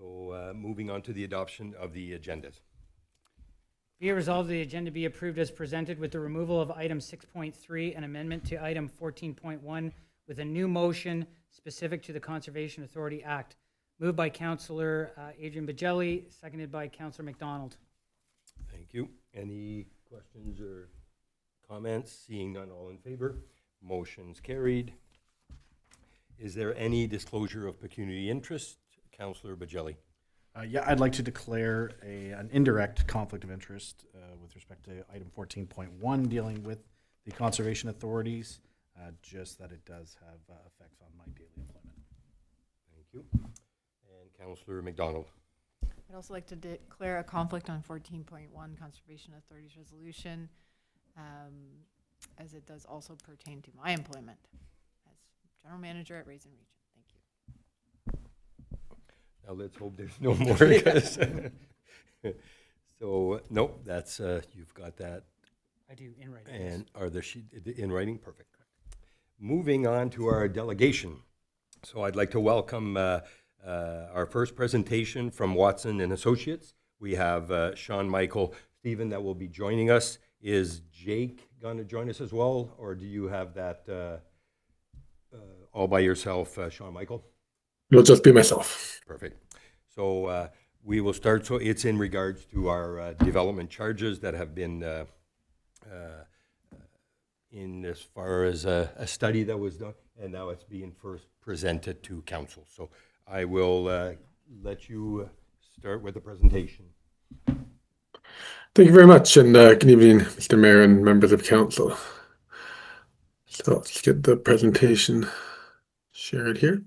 So moving on to the adoption of the agendas. Be it resolved, the agenda be approved as presented with the removal of item 6.3 and amendment to item 14.1 with a new motion specific to the Conservation Authority Act. Moved by Councillor Adrian Bajelli, seconded by Councillor McDonald. Thank you. Any questions or comments? Seeing none, all in favor. Motion's carried. Is there any disclosure of pecuniary interest? Councillor Bajelli. Yeah, I'd like to declare an indirect conflict of interest with respect to item 14.1 dealing with the conservation authorities, just that it does have effects on my daily employment. Thank you. And Councillor McDonald. I'd also like to declare a conflict on 14.1 Conservation Authorities Resolution, as it does also pertain to my employment as General Manager at Raisin Region. Thank you. Now let's hope there's no more. 'Cause so, no, that's, you've got that. I do, in writing. And are the sheet in writing? Perfect. Moving on to our delegation. So I'd like to welcome our first presentation from Watson and Associates. We have Sean Michael Stephen that will be joining us. Is Jake going to join us as well, or do you have that all by yourself, Sean Michael? It'll just be myself. Perfect. So we will start. So it's in regards to our development charges that have been in as far as a study that was done, and now it's being first presented to council. So I will let you start with the presentation. Thank you very much, and good evening, Mr. Mayor and members of council. So let's get the presentation shared here.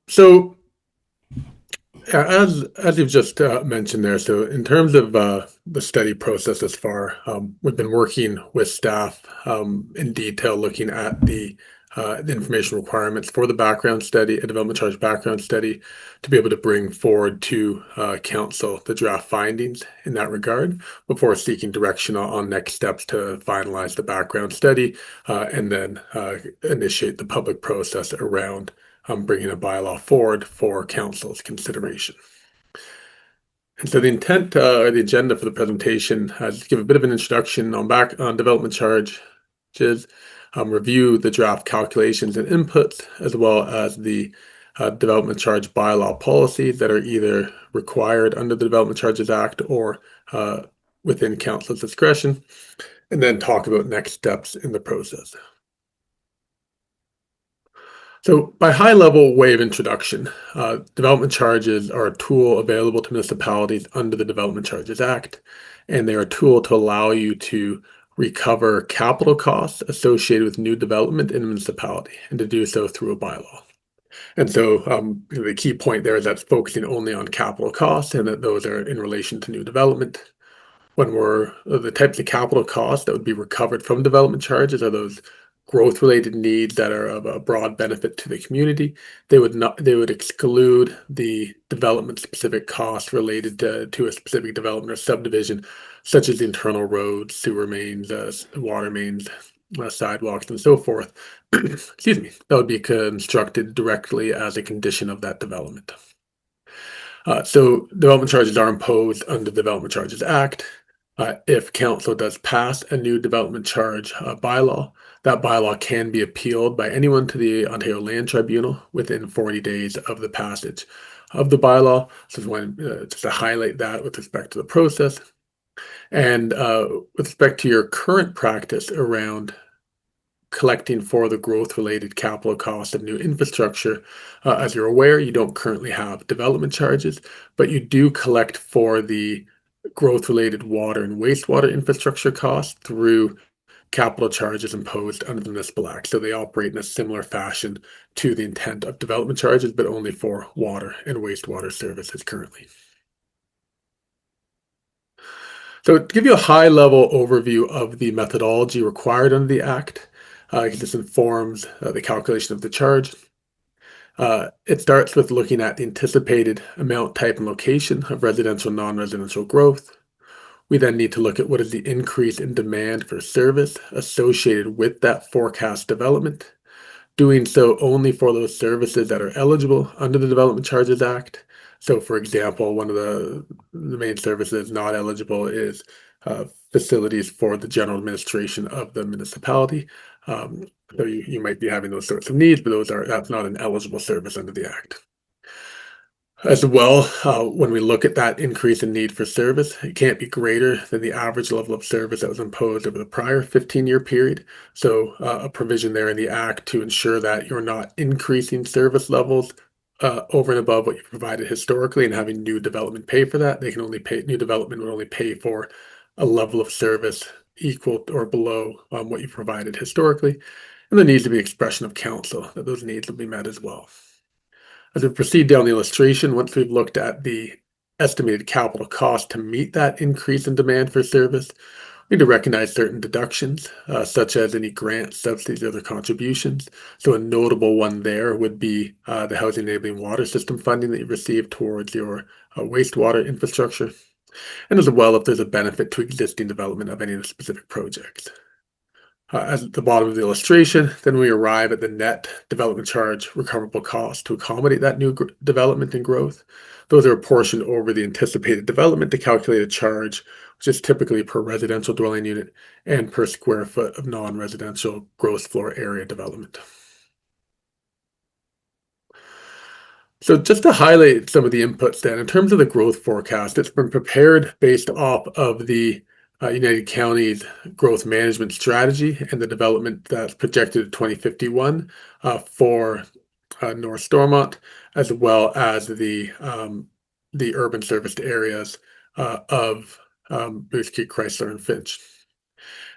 So as you've just mentioned there, so in terms of the study process thus far, we've been working with staff in detail, looking at the information requirements for the background study, a development charge background study, to be able to bring forward to council the draft findings in that regard before seeking direction on next steps to finalize the background study and then initiate the public process around bringing a bylaw forward for council's consideration. And so the intent or the agenda for the presentation is to give a bit of an introduction on development charges, review the draft calculations and inputs, as well as the development charge bylaw policies that are either required under the Development Charges Act or within council's discretion, and then talk about next steps in the process. So by high-level way of introduction, development charges are a tool available to municipalities under the Development Charges Act, and they're a tool to allow you to recover capital costs associated with new development in a municipality, and to do so through a bylaw. And so the key point there is that's focusing only on capital costs, and that those are in relation to new development. When the types of capital costs that would be recovered from development charges are those growth-related needs that are of a broad benefit to the community. They would exclude the development-specific costs related to a specific development or subdivision, such as internal roads, sewer mains, water mains, sidewalks, and so forth. Excuse me. That would be constructed directly as a condition of that development. So development charges are imposed under the Development Charges Act. If council does pass a new development charge bylaw, that bylaw can be appealed by anyone to the Ontario Land Tribunal within 40 days of the passage of the bylaw. So just to highlight that with respect to the process. And with respect to your current practice around collecting for the growth-related capital costs of new infrastructure, as you're aware, you don't currently have development charges, but you do collect for the growth-related water and wastewater infrastructure costs through capital charges imposed under the Municipal Act. So they operate in a similar fashion to the intent of development charges, but only for water and wastewater services currently. So to give you a high-level overview of the methodology required under the Act, this informs the calculation of the charge. It starts with looking at the anticipated amount, type, and location of residential, non-residential growth. We then need to look at what is the increase in demand for service associated with that forecast development. doing so only for those services that are eligible under the Development Charges Act. So, for example, one of the main services not eligible is facilities for the general administration of the municipality. So you might be having those sorts of needs, but that's not an eligible service under the Act. As well, when we look at that increase in need for service, it can't be greater than the average level of service that was imposed over the prior 15-year period. So, a provision there in the Act to ensure that you're not increasing service levels over and above what you provided historically and having new development pay for that. New development will only pay for a level of service equal or below what you provided historically. And there needs to be expression of council that those needs will be met as well. As we proceed down the illustration, once we've looked at the estimated capital cost to meet that increase in demand for service, we need to recognize certain deductions, such as any grants, subsidies, or other contributions. So a notable one there would be the Housing Enabling Water System funding that you receive towards your wastewater infrastructure, and as well if there's a benefit to existing development of any of the specific projects. At the bottom of the illustration, then we arrive at the net development charge recoverable cost to accommodate that new development and growth. Those are apportioned over the anticipated development to calculate a charge, which is typically per residential dwelling unit and per square foot of non-residential gross floor area development. So just to highlight some of the inputs then, in terms of the growth forecast, it's been prepared based off of the United Counties growth management strategy and the development that's projected in 2051 for North Stormont, as well as the urban serviced areas of Moose Creek, Chrysler, and Finch.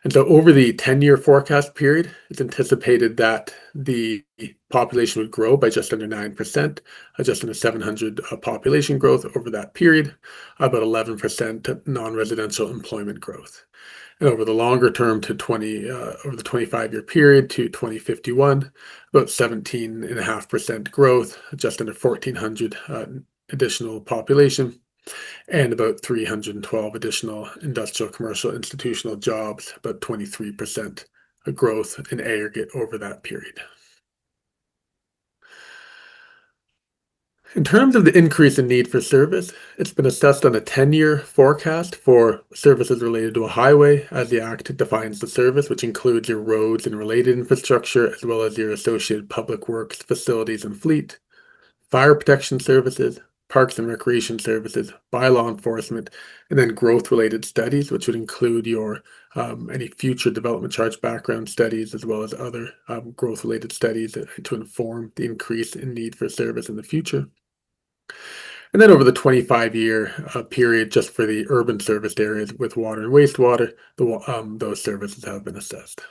And so over the 10-year forecast period, it's anticipated that the population would grow by just under 9%, just under 700 population growth over that period, about 11% non-residential employment growth. And over the longer term over the 25-year period to 2051, about 17.5% growth, just under 1,400 additional population, and about 312 additional industrial, commercial, institutional jobs, about 23% growth in aggregate over that period. In terms of the increase in need for service, it's been assessed on a 10-year forecast for services related to a highway, as the Act defines the service, which includes your roads and related infrastructure, as well as your associated public works, facilities, and fleet, fire protection services, parks and recreation services, by law enforcement, and then growth-related studies, which would include your any future development charge background studies, as well as other growth-related studies to inform the increase in need for service in the future. And then over the 25-year period, just for the urban serviced areas with water and wastewater, those services have been assessed.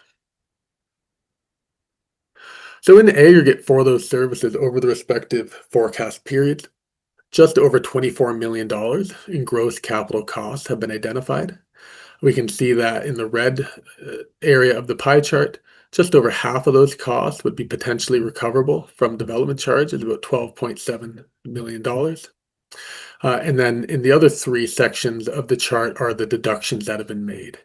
So in the aggregate for those services over the respective forecast periods, just over $24 million in gross capital costs have been identified. We can see that in the red area of the pie chart, just over half of those costs would be potentially recoverable from development charges, about $12.7 million. And then in the other three sections of the chart are the deductions that have been made.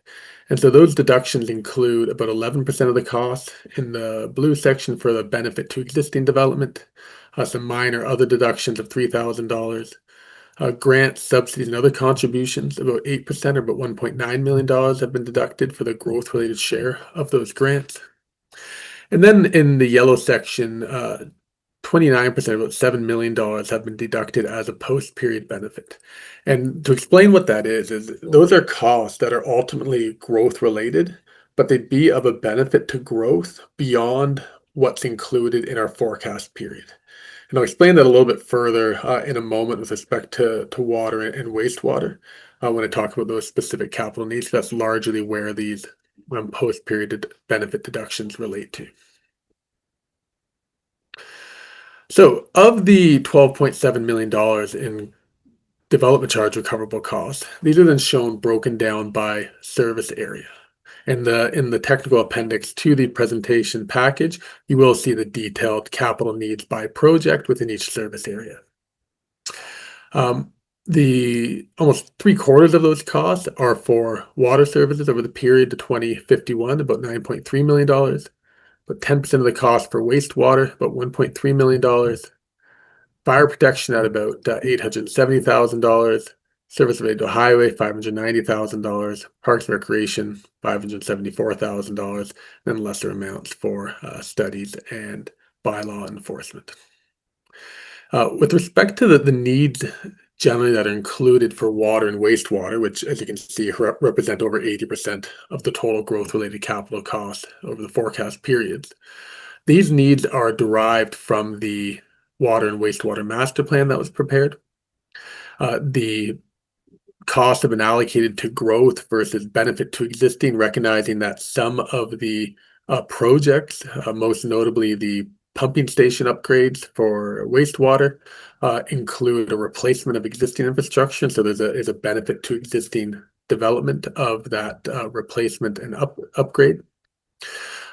And so those deductions include about 11% of the cost in the blue section for the benefit to existing development, some minor other deductions of $3,000, grants, subsidies, and other contributions, about 8% or about $1.9 million have been deducted for the growth-related share of those grants. And then in the yellow section, 29%, about $7 million have been deducted as a post-period benefit. And to explain what that is those are costs that are ultimately growth-related, but they'd be of a benefit to growth beyond what's included in our forecast period. And I'll explain that a little bit further in a moment with respect to water and wastewater when I talk about those specific capital needs. That's largely where these post-period benefit deductions relate to. So of the $12.7 million in development charge recoverable costs, these are then shown broken down by service area. In the technical appendix to the presentation package, you will see the detailed capital needs by project within each service area. The almost 3/4 of those costs are for water services over the period to 2051, about $9.3 million. but 10% of the cost for wastewater, about $1.3 million. Fire protection at about $870,000. Service related to highway, $590,000. Parks and recreation, $574,000. And lesser amounts for studies and bylaw enforcement. With respect to the needs generally that are included for water and wastewater, which, as you can see, represent over 80% of the total growth-related capital costs over the forecast periods. These needs are derived from the water and wastewater master plan that was prepared. The costs have been allocated to growth versus benefit to existing, recognizing that some of the projects, most notably the pumping station upgrades for wastewater, include a replacement of existing infrastructure. So there's a benefit to existing development of that replacement and upgrade.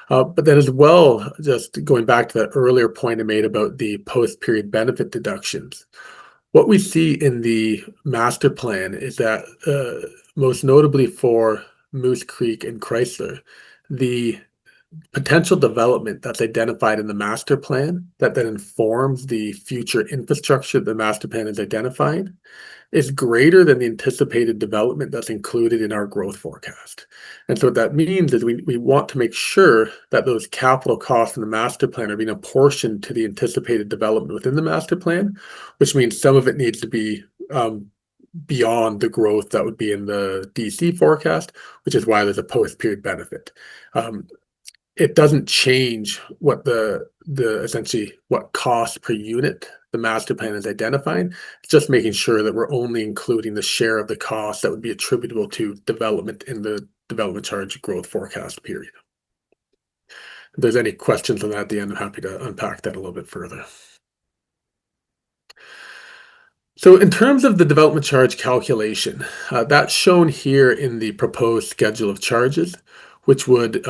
But then as well, just going back to that earlier point I made about the post-period benefit deductions, what we see in the master plan is that most notably for Moose Creek and Chrysler, the potential development that's identified in the master plan that then informs the future infrastructure the master plan is identifying is greater than the anticipated development that's included in our growth forecast. And so what that means is we want to make sure that those capital costs in the master plan are being apportioned to the anticipated development within the master plan, which means some of it needs to be beyond the growth that would be in the DC forecast, which is why there's a post-period benefit. It doesn't change what the essentially what cost per unit the master plan is identifying. It's just making sure that we're only including the share of the cost that would be attributable to development in the development charge growth forecast period. If there's any questions on that at the end, I'm happy to unpack that a little bit further. So in terms of the development charge calculation, that's shown here in the proposed schedule of charges, which would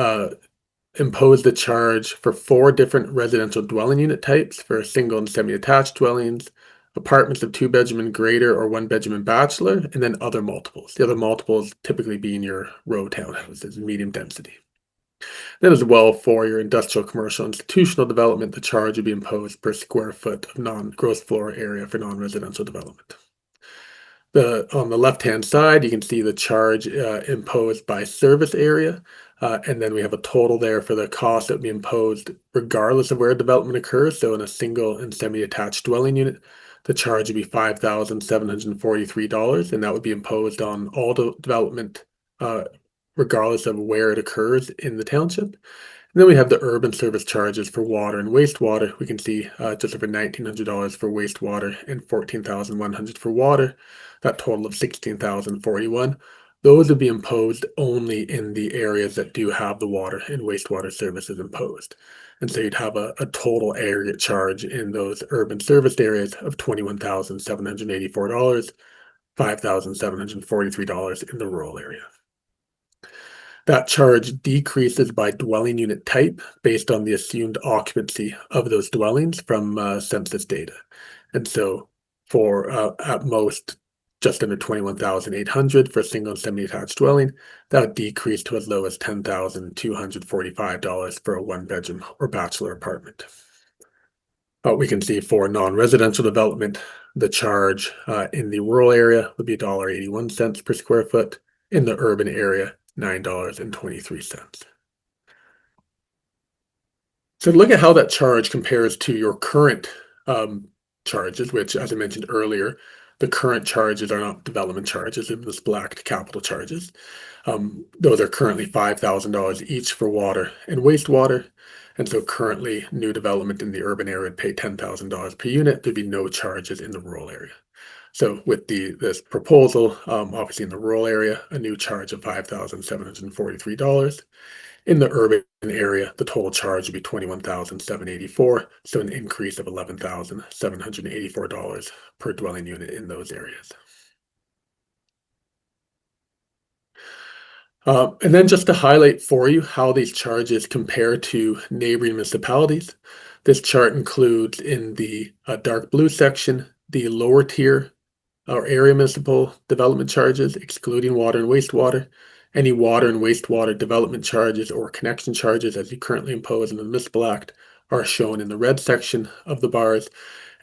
impose the charge for 4 different residential dwelling unit types for single and semi-attached dwellings, apartments of 2-bedroom and greater or 1-bedroom and bachelor, and then other multiples. The other multiples typically being your row townhouses, medium density. Then as well for your industrial, commercial, institutional development, the charge would be imposed per square foot of gross floor area for non-residential development. On the left-hand side, you can see the charge imposed by service area, and then we have a total there for the cost that would be imposed regardless of where development occurs. So in a single and semi-attached dwelling unit, the charge would be $5,743, and that would be imposed on all development regardless of where it occurs in the township. And then we have the urban service charges for water and wastewater. We can see just over $1,900 for wastewater and $14,100 for water. That total of $16,041. Those would be imposed only in the areas that do have the water and wastewater services imposed. And so you'd have a total aggregate charge in those urban service areas of $21,784, $5,743 in the rural area. That charge decreases by dwelling unit type based on the assumed occupancy of those dwellings from census data. And so for at most just under $21,800 for a single and semi-attached dwelling, that would decrease to as low as $10,245 for a 1-bedroom or bachelor apartment. We can see for non-residential development, the charge in the rural area would be $1.81 per square foot. In the urban area, $9.23. So look at how that charge compares to your current charges, which, as I mentioned earlier, the current charges are not development charges, they're just blacked capital charges. Those are currently $5,000 each for water and wastewater. And so currently new development in the urban area would pay $10,000 per unit. There'd be no charges in the rural area. So with this proposal, obviously in the rural area, a new charge of $5,743. In the urban area, the total charge would be $21,784, so an increase of $11,784 per dwelling unit in those areas. And then just to highlight for you how these charges compare to neighboring municipalities, this chart includes in the dark blue section the lower tier or area municipal development charges, excluding water and wastewater, Any water and wastewater development charges or connection charges as you currently impose in the Municipal Act are shown in the red section of the bars.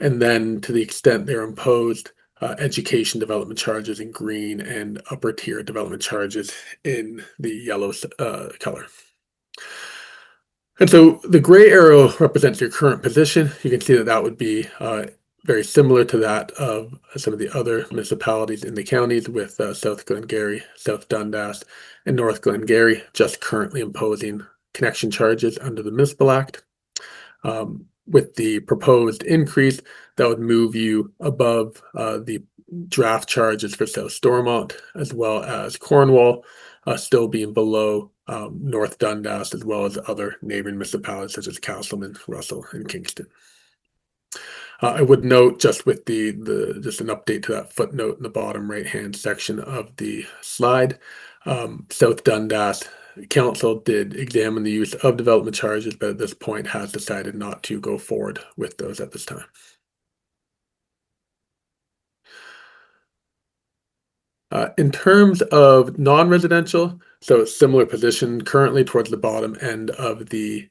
And then to the extent they're imposed, education development charges in green and upper tier development charges in the yellow color. And so the gray arrow represents your current position. You can see that that would be very similar to that of some of the other municipalities in the counties, with South Glengarry, South Dundas, and North Glengarry just currently imposing connection charges under the Municipal Act. With the proposed increase, that would move you above the draft charges for South Stormont, as well as Cornwall, still being below North Dundas, as well as other neighboring municipalities such as Castleman, Russell, and Kingston. I would note, just with just an update to that footnote in the bottom right-hand section of the slide, South Dundas Council did examine the use of development charges, but at this point has decided not to go forward with those at this time. In terms of non-residential, so similar position currently towards the bottom end of the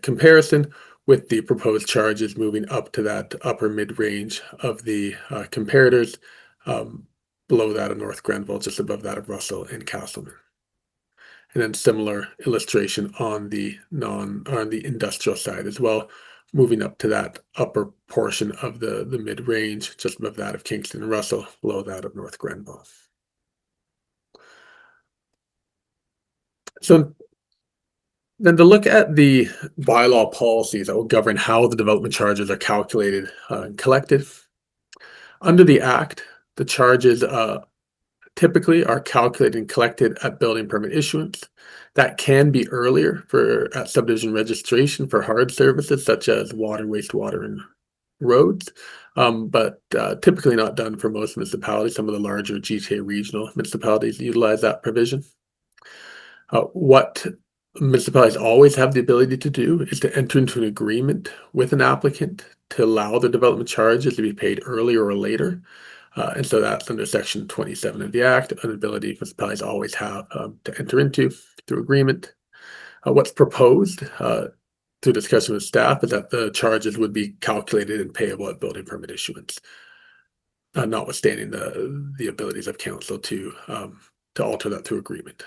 comparison, with the proposed charges moving up to that upper mid-range of the comparators, below that of North Grenville, just above that of Russell and Castleman. And then similar illustration on the industrial side as well, moving up to that upper portion of the mid-range, just above that of Kingston and Russell, below that of North Grenville. So then to look at the bylaw policies that will govern how the development charges are calculated and collected. Under the Act, the charges typically are calculated and collected at building permit issuance. That can be earlier at subdivision registration for hard services such as water, wastewater, and roads, but typically not done for most municipalities. Some of the larger GTA regional municipalities utilize that provision. What municipalities always have the ability to do is to enter into an agreement with an applicant to allow the development charges to be paid earlier or later. And so that's under Section 27 of the Act, an ability municipalities always have to enter into through agreement. What's proposed through discussion with staff is that the charges would be calculated and payable at building permit issuance, notwithstanding the abilities of council to alter that through agreement.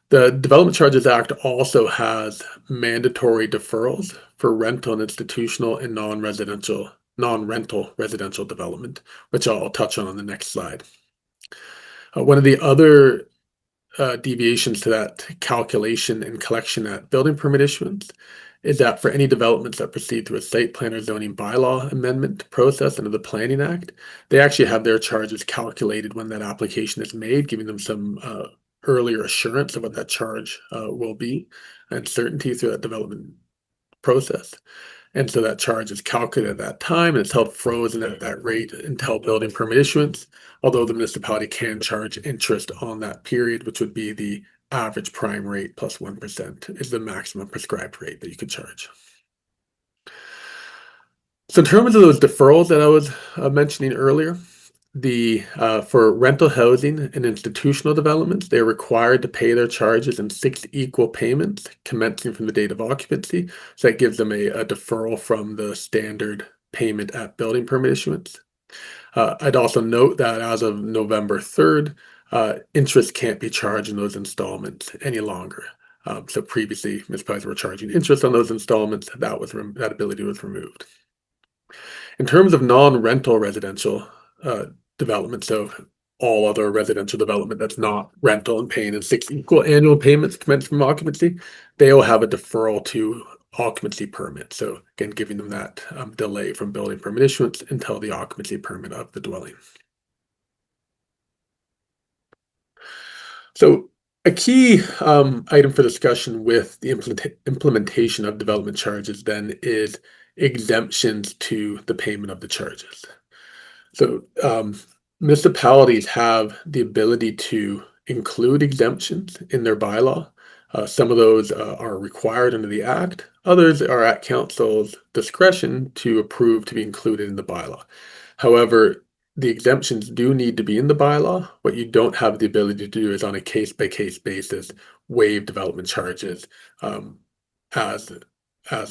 The Development Charges Act also has mandatory deferrals for rental and institutional and non-rental residential development, which I'll touch on the next slide. One of the other deviations to that calculation and collection at building permit issuance is that for any developments that proceed through a site plan or zoning bylaw amendment process under the Planning Act, they actually have their charges calculated when that application is made, giving them some earlier assurance of what that charge will be and certainty through that development process. And so that charge is calculated at that time, and it's held frozen at that rate until building permit issuance, although the municipality can charge interest on that period, which would be the average prime rate plus 1% is the maximum prescribed rate that you could charge. So in terms of those deferrals that I was mentioning earlier, for rental housing and institutional developments, they're required to pay their charges in 6 equal payments commencing from the date of occupancy. So that gives them a deferral from the standard payment at building permit issuance. I'd also note that as of November 3rd, interest can't be charged in those installments any longer. So previously, municipalities were charging interest on those installments. That ability was removed. In terms of non-rental residential development, so all other residential development that's not rental and paying in 6 equal annual payments commenced from occupancy, they will have a deferral to occupancy permit. So again, giving them that delay from building permit issuance until the occupancy permit of the dwelling. So a key item for discussion with the implementation of development charges then is exemptions to the payment of the charges. So municipalities have the ability to include exemptions in their bylaw. Some of those are required under the Act. Others are at council's discretion to approve to be included in the bylaw. However, the exemptions do need to be in the bylaw. What you don't have the ability to do is on a case-by-case basis waive development charges, as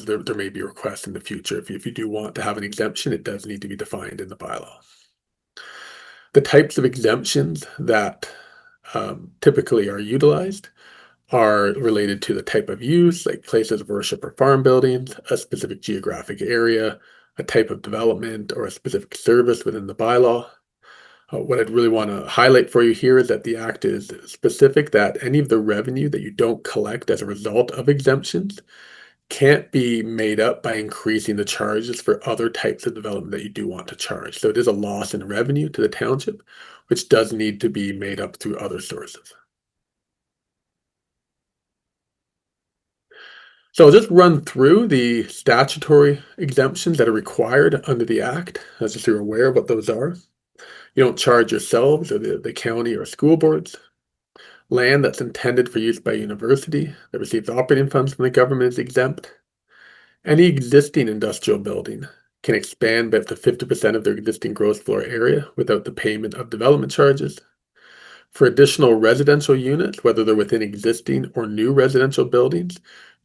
there may be requests in the future. If you do want to have an exemption, it does need to be defined in the bylaw. The types of exemptions that typically are utilized are related to the type of use, like places of worship or farm buildings, a specific geographic area, a type of development, or a specific service within the bylaw. What I'd really want to highlight for you here is that the Act is specific that any of the revenue that you don't collect as a result of exemptions can't be made up by increasing the charges for other types of development that you do want to charge. So it is a loss in revenue to the township, which does need to be made up through other sources. So I'll just run through the statutory exemptions that are required under the Act, as if you're aware of what those are. You don't charge yourselves or the county or school boards. Land that's intended for use by a university that receives operating funds from the government is exempt. Any existing industrial building can expand by up to 50% of their existing gross floor area without the payment of development charges. For additional residential units, whether they're within existing or new residential buildings,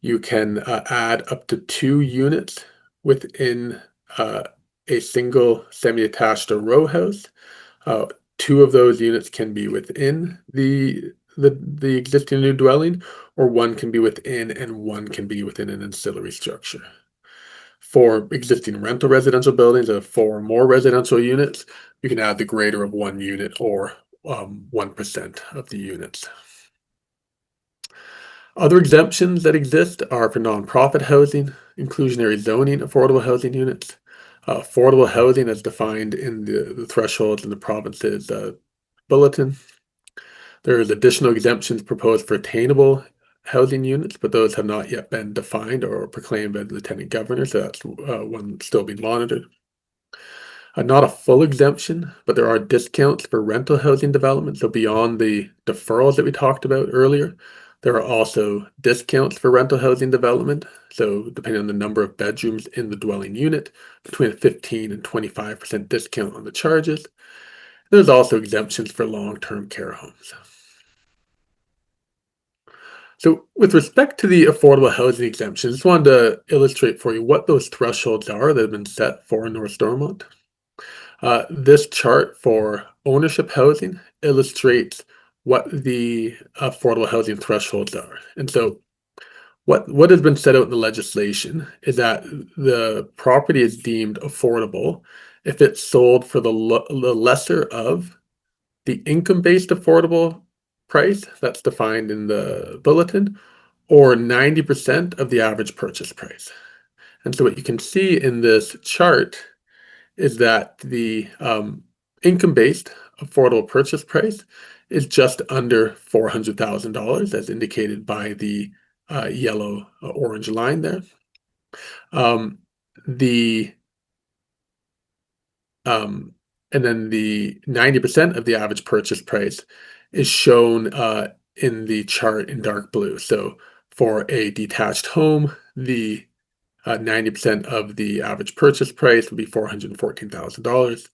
you can add up to 2 units within a single semi-attached or row house. 2 of those units can be within the existing new dwelling, or 1 can be within and 1 can be within an ancillary structure. For existing rental residential buildings of 4 or more residential units, you can add the greater of 1 unit or 1% of the units. Other exemptions that exist are for nonprofit housing, inclusionary zoning, affordable housing units, affordable housing as defined in the thresholds in the province's bulletin. There is additional exemptions proposed for attainable housing units, but those have not yet been defined or proclaimed by the Lieutenant Governor, so that's one still being monitored. Not a full exemption, but there are discounts for rental housing development. So beyond the deferrals that we talked about earlier, there are also discounts for rental housing development. So depending on the number of bedrooms in the dwelling unit, between a 15 and 25% discount on the charges. There's also exemptions for long-term care homes. So with respect to the affordable housing exemptions, I just wanted to illustrate for you what those thresholds are that have been set for North Stormont. This chart for ownership housing illustrates what the affordable housing thresholds are. And so what has been set out in the legislation is that the property is deemed affordable if it's sold for the lesser of the income-based affordable price that's defined in the bulletin, or 90% of the average purchase price. And so what you can see in this chart is that the income-based affordable purchase price is just under $400,000, as indicated by the yellow orange line there. And then the 90% of the average purchase price is shown in the chart in dark blue. So for a detached home, the 90% of the average purchase price would be $414,000.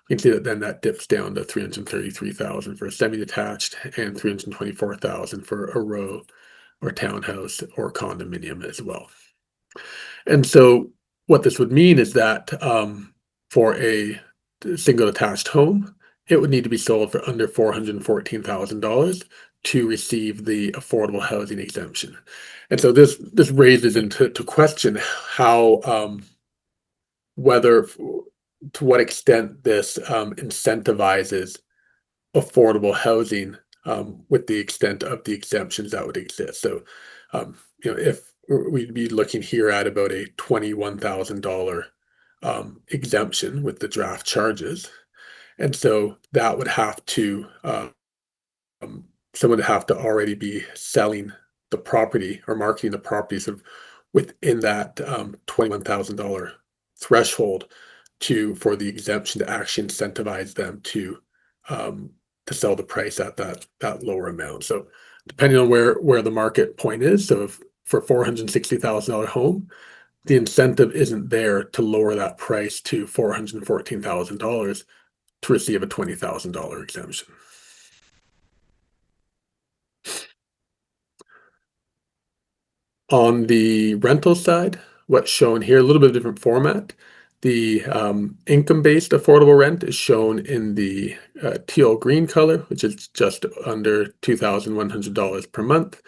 We can see that then that dips down to $333,000 for a semi-detached and $324,000 for a row or townhouse or condominium as well. And so what this would mean is that for a single attached home, it would need to be sold for under $414,000 to receive the affordable housing exemption. And so this raises into question how whether to what extent this incentivizes affordable housing with the extent of the exemptions that would exist. So if we'd be looking here at about a $21,000 exemption with the draft charges, and so that would have to someone would have to already be selling the property or marketing the property sort of within that $21,000 threshold for the exemption to actually incentivize them to sell the price at that lower amount. So depending on where the market point is, so if for $460,000 home, the incentive isn't there to lower that price to $414,000 to receive a $20,000 exemption. On the rental side, what's shown here, a little bit of different format. The income-based affordable rent is shown in the teal green color, which is just under $2,100 per month.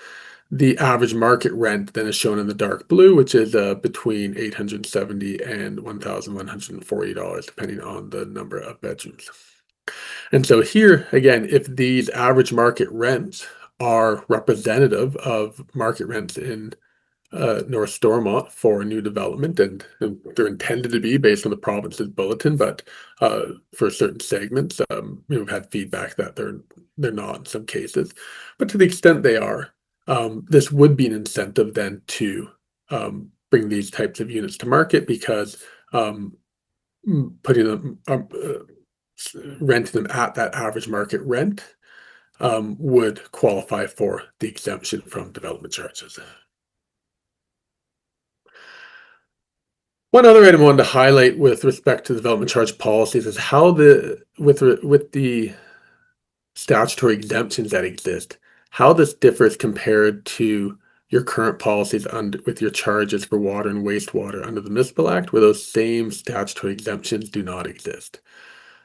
The average market rent then is shown in the dark blue, which is between $870 and $1,140, depending on the number of bedrooms. And so here, again, if these average market rents are representative of market rents in North Stormont for new development, and they're intended to be based on the province's bulletin, but for certain segments, we've had feedback that they're not in some cases. But to the extent they are, this would be an incentive then to bring these types of units to market, because putting them renting them at that average market rent would qualify for the exemption from development charges. One other item I wanted to highlight with respect to development charge policies is how with the statutory exemptions that exist, how this differs compared to your current policies with your charges for water and wastewater under the Municipal Act, where those same statutory exemptions do not exist.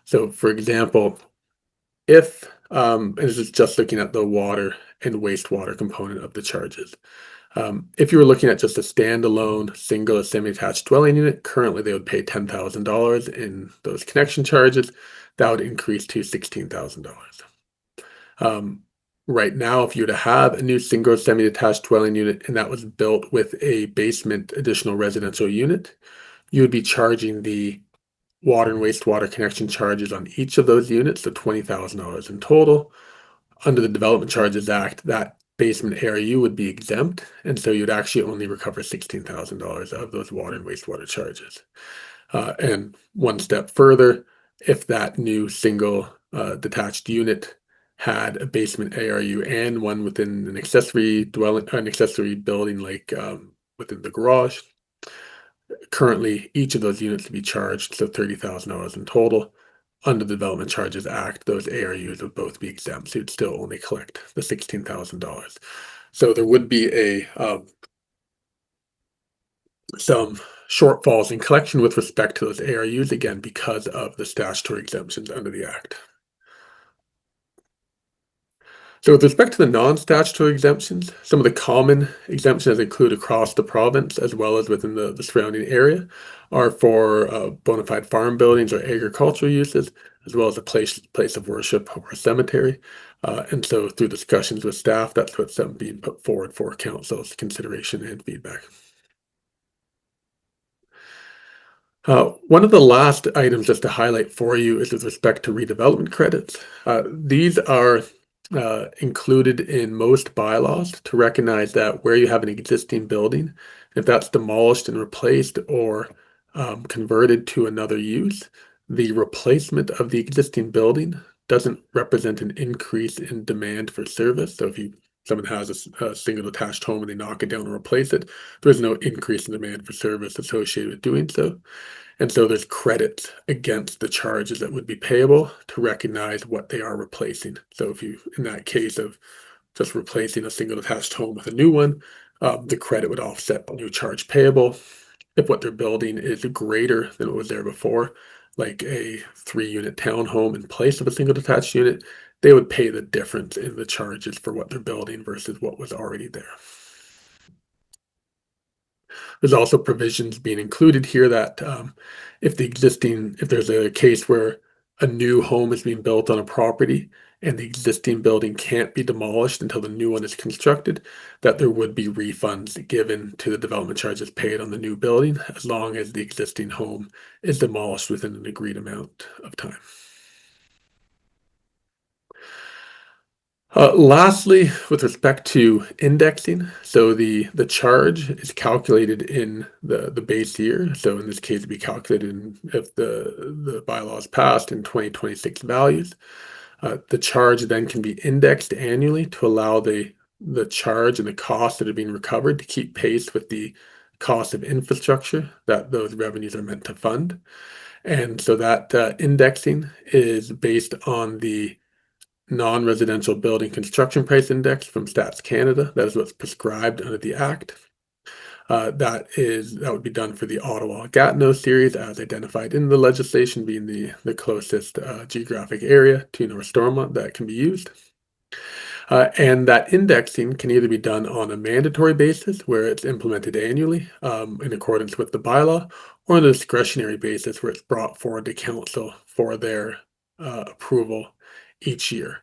So, for example, if and this is just looking at the water and wastewater component of the charges. If you were looking at just a standalone single or semi-attached dwelling unit, currently they would pay $10,000 in those connection charges. That would increase to $16,000. Right now, if you were to have a new single or semi-attached dwelling unit and that was built with a basement additional residential unit, you would be charging the water and wastewater connection charges on each of those units, so $20,000 in total. Under the Development Charges Act, that basement ARU would be exempt, and so you'd actually only recover $16,000 of those water and wastewater charges. And one step further, if that new single detached unit had a basement ARU and one within an accessory building, like within the garage, currently each of those units would be charged, so $30,000 in total. Under the Development Charges Act, those ARUs would both be exempt, so you'd still only collect the $16,000. So there would be some shortfalls in collection with respect to those ARUs, again, because of the statutory exemptions under the Act. So with respect to the non-statutory exemptions, some of the common exemptions that include across the province as well as within the surrounding area are for bona fide farm buildings or agricultural uses, as well as a place of worship or a cemetery. And so through discussions with staff, that's what's being put forward for council's consideration and feedback. One of the last items just to highlight for you is with respect to redevelopment credits. These are included in most bylaws to recognize that where you have an existing building, if that's demolished and replaced or converted to another use, the replacement of the existing building doesn't represent an increase in demand for service. So if someone has a single attached home and they knock it down and replace it, there's no increase in demand for service associated with doing so. And so there's credits against the charges that would be payable to recognize what they are replacing. So if you, in that case of just replacing a single attached home with a new one, the credit would offset the new charge payable. If what they're building is greater than what was there before, like a 3-unit townhome in place of a single detached unit, they would pay the difference in the charges for what they're building versus what was already there. There's also provisions being included here that if there's a case where a new home is being built on a property and the existing building can't be demolished until the new one is constructed, that there would be refunds given to the development charges paid on the new building as long as the existing home is demolished within an agreed amount of time. Lastly, with respect to indexing, so the charge is calculated in the base year. So in this case, it'd be calculated if the bylaw is passed in 2026 values. The charge then can be indexed annually to allow the charge and the costs that are being recovered to keep pace with the cost of infrastructure that those revenues are meant to fund. And so that indexing is based on the non-residential building construction price index from Stats Canada. That is what's prescribed under the Act. That would be done for the Ottawa-Gatineau series as identified in the legislation, being the closest geographic area to North Stormont that can be used. And that indexing can either be done on a mandatory basis, where it's implemented annually in accordance with the bylaw, or on a discretionary basis, where it's brought forward to council for their approval each year.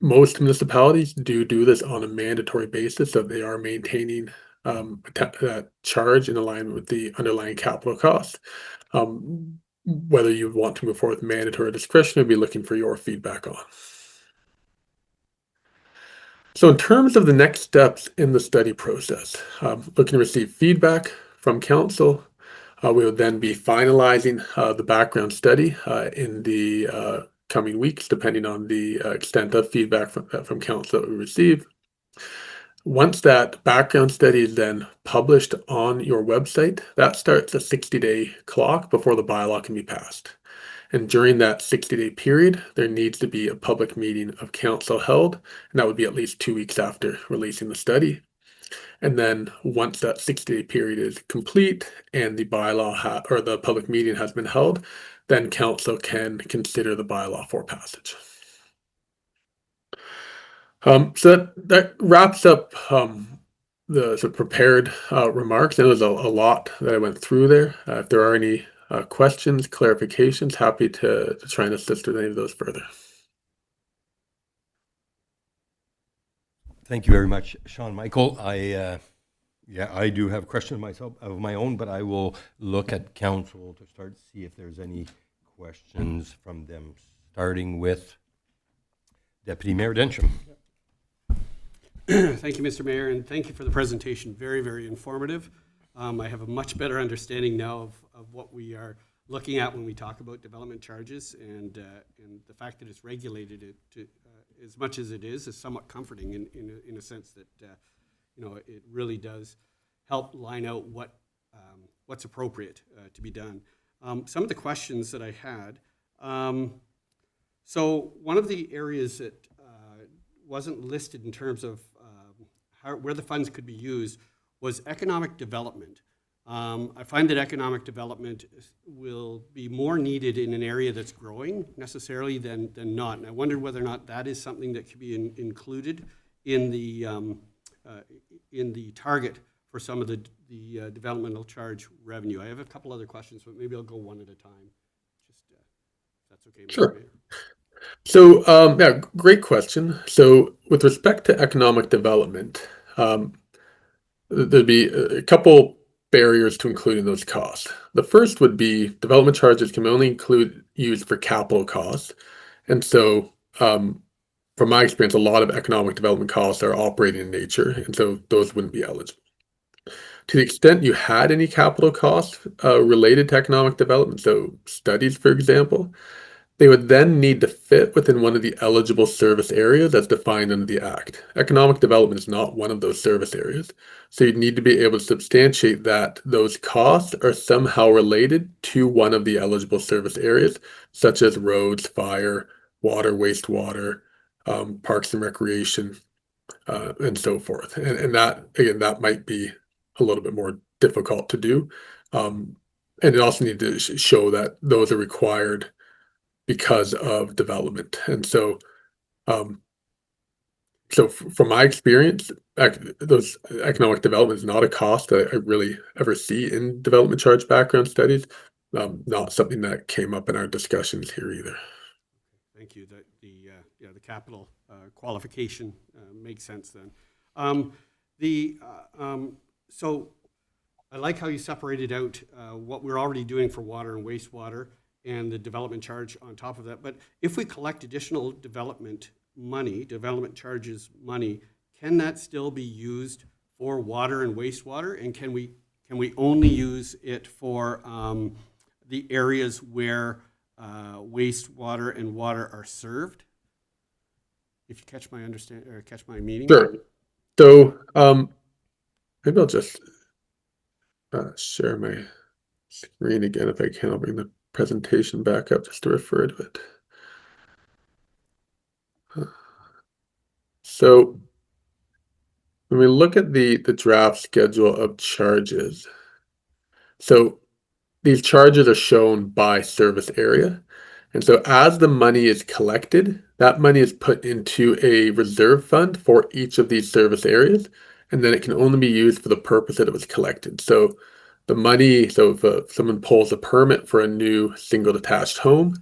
Most municipalities do this on a mandatory basis, so they are maintaining that charge in alignment with the underlying capital costs. Whether you want to move forward with mandatory or discretionary, I'd be looking for your feedback on. So in terms of the next steps in the study process, looking to receive feedback from council. We will then be finalizing the background study in the coming weeks, depending on the extent of feedback from council that we receive. Once that background study is then published on your website, that starts a 60-day clock before the bylaw can be passed. And during that 60-day period, there needs to be a public meeting of council held, and that would be at least 2 weeks after releasing the study. And then once that 60-day period is complete and the bylaw or the public meeting has been held, then council can consider the bylaw for passage. So that wraps up the sort of prepared remarks. And it was a lot that I went through there. If there are any questions, clarifications, happy to try and assist with any of those further. Thank you very much, Sean Michael. I do have questions myself of my own, but I will look at council to start to see if there's any questions from them, starting with Deputy Mayor Densham. Thank you, Mr. Mayor, and thank you for the presentation. Very, very informative. I have a much better understanding now of what we are looking at when we talk about development charges, and the fact that it's regulated as much as it is somewhat comforting in a sense that it really does help line out what's appropriate to be done. Some of the questions that I had. So one of the areas that wasn't listed in terms of where the funds could be used was economic development. I find that economic development will be more needed in an area that's growing necessarily than not. And I wondered whether or not that is something that could be included in the target for some of the developmental charge revenue. I have a couple other questions, but maybe I'll go one at a time. Just if that's okay. Sure. So, yeah, great question. So with respect to economic development, there'd be a couple barriers to including those costs. The first would be development charges can only used for capital costs. And so, from my experience, a lot of economic development costs are operating in nature, and so those wouldn't be eligible. To the extent you had any capital costs related to economic development, so studies, for example, they would then need to fit within one of the eligible service areas as defined under the Act. Economic development is not one of those service areas. So you'd need to be able to substantiate that those costs are somehow related to one of the eligible service areas, such as roads, fire, water, wastewater, parks and recreation, and so forth. And that, again, that might be a little bit more difficult to do. And it also need to show that those are required because of development. And so, from my experience, those economic development is not a cost that I really ever see in development charge background studies. Not something that came up in our discussions here either. Thank you. The capital qualification makes sense then. So I like how you separated out what we're already doing for water and wastewater and the development charge on top of that. But if we collect additional development charges money, can that still be used for water and wastewater? And can we only use it for the areas where wastewater and water are served? If you catch my meaning. Sure. So maybe I'll just share my screen again if I can. I'll bring the presentation back up just to refer to it. So when we look at the draft schedule of charges, so these charges are shown by service area. And so as the money is collected, that money is put into a reserve fund for each of these service areas, and then it can only be used for the purpose that it was collected. So the money, so if someone pulls a permit for a new single detached home,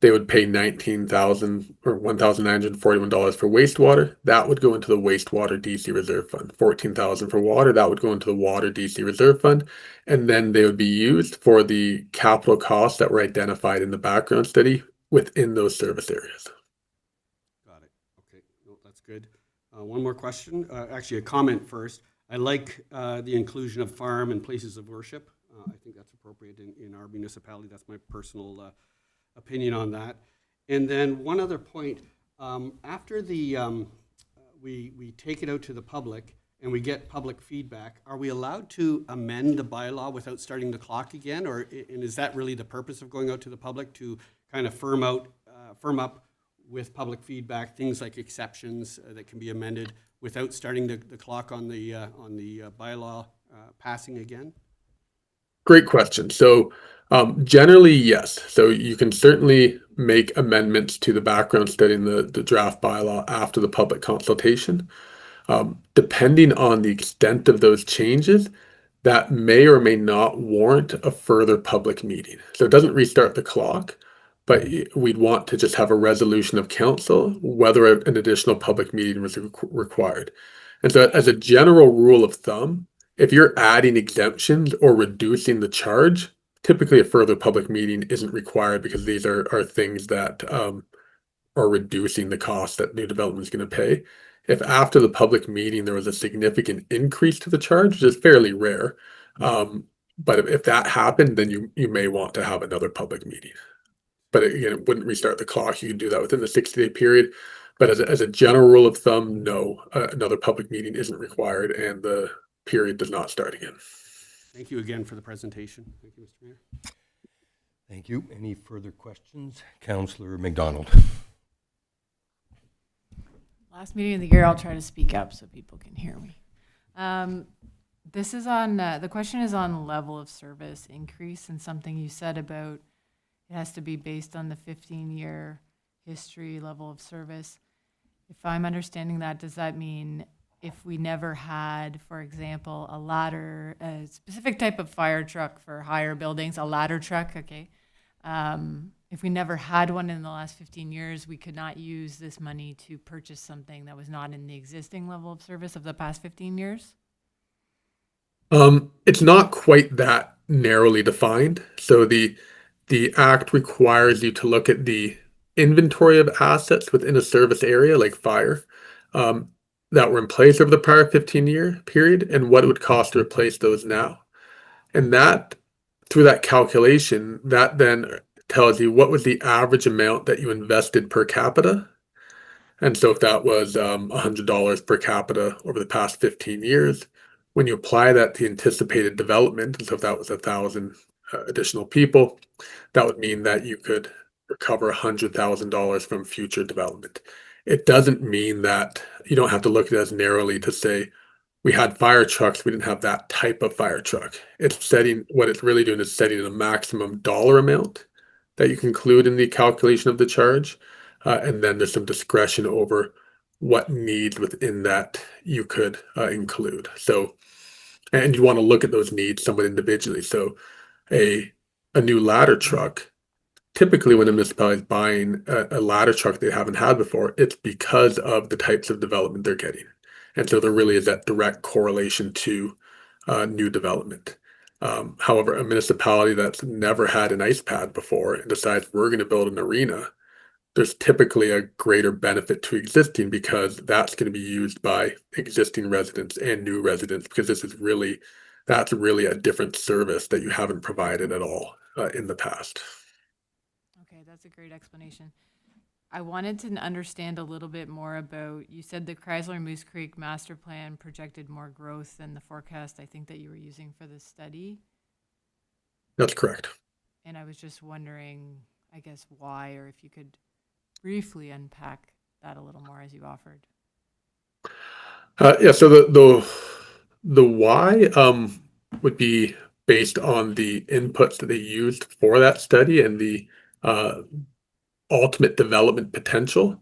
they would pay 19,000 or $1,941 for wastewater. That would go into the wastewater DC reserve fund. 14,000 for water, that would go into the water DC reserve fund. And then they would be used for the capital costs that were identified in the background study within those service areas. Got it. Okay, no, that's good. One more question, actually a comment first. I like the inclusion of farm and places of worship. I think that's appropriate in our municipality. That's my personal opinion on that. And then one other point, after we take it out to the public and we get public feedback, are we allowed to amend the bylaw without starting the clock again? And is that really the purpose of going out to the public, to kind of firm up with public feedback, things like exceptions that can be amended without starting the clock on the bylaw passing again? Great question. So generally, yes. So you can certainly make amendments to the background study in the draft bylaw after the public consultation. Depending on the extent of those changes, that may or may not warrant a further public meeting. So it doesn't restart the clock, but we'd want to just have a resolution of council whether an additional public meeting was required. And so as a general rule of thumb, if you're adding exemptions or reducing the charge, typically a further public meeting isn't required because these are things that are reducing the cost that new development is going to pay. If after the public meeting there was a significant increase to the charge, which is fairly rare, but if that happened, then you may want to have another public meeting. But again, it wouldn't restart the clock. You can do that within the 60-day period. But as a general rule of thumb, no, another public meeting isn't required, and the period does not start again. Thank you again for the presentation. Thank you, Mr. Mayor. Thank you. Any further questions? Councillor McDonald. Last meeting of the year, I'll try to speak up so people can hear me. This is on, the question is on level of service increase, and something you said about it has to be based on the 15-year history level of service. If I'm understanding that, does that mean if we never had, for example, a specific type of fire truck for higher buildings, a ladder truck, okay? If we never had one in the last 15 years, we could not use this money to purchase something that was not in the existing level of service of the past 15 years? It's not quite that narrowly defined. So the act requires you to look at the inventory of assets within a service area, like fire, that were in place over the prior 15-year period, and what it would cost to replace those now. And that, through that calculation, that then tells you what was the average amount that you invested per capita. And so if that was $100 per capita over the past 15 years, when you apply that to anticipated development, and so if that was 1,000 additional people, that would mean that you could recover $100,000 from future development. It doesn't mean that you don't have to look at it as narrowly to say, we had fire trucks, we didn't have that type of fire truck. What it's really doing is setting a maximum dollar amount that you can include in the calculation of the charge. And then there's some discretion over what needs within that you could include. So, and you want to look at those needs somewhat individually. So a new ladder truck, typically when a municipality is buying a ladder truck they haven't had before, it's because of the types of development they're getting. And so there really is that direct correlation to new development. However, a municipality that's never had an ice pad before and decides we're going to build an arena, there's typically a greater benefit to existing because that's going to be used by existing residents and new residents, because that's really a different service that you haven't provided at all in the past. Okay, that's a great explanation. I wanted to understand a little bit more about, you said the Chrysler Moose Creek master plan projected more growth than the forecast I think that you were using for the study. That's correct. And I was just wondering, I guess, why, or if you could briefly unpack that a little more as you offered. Yeah, so the why would be based on the inputs that they used for that study and the uh, ultimate development potential.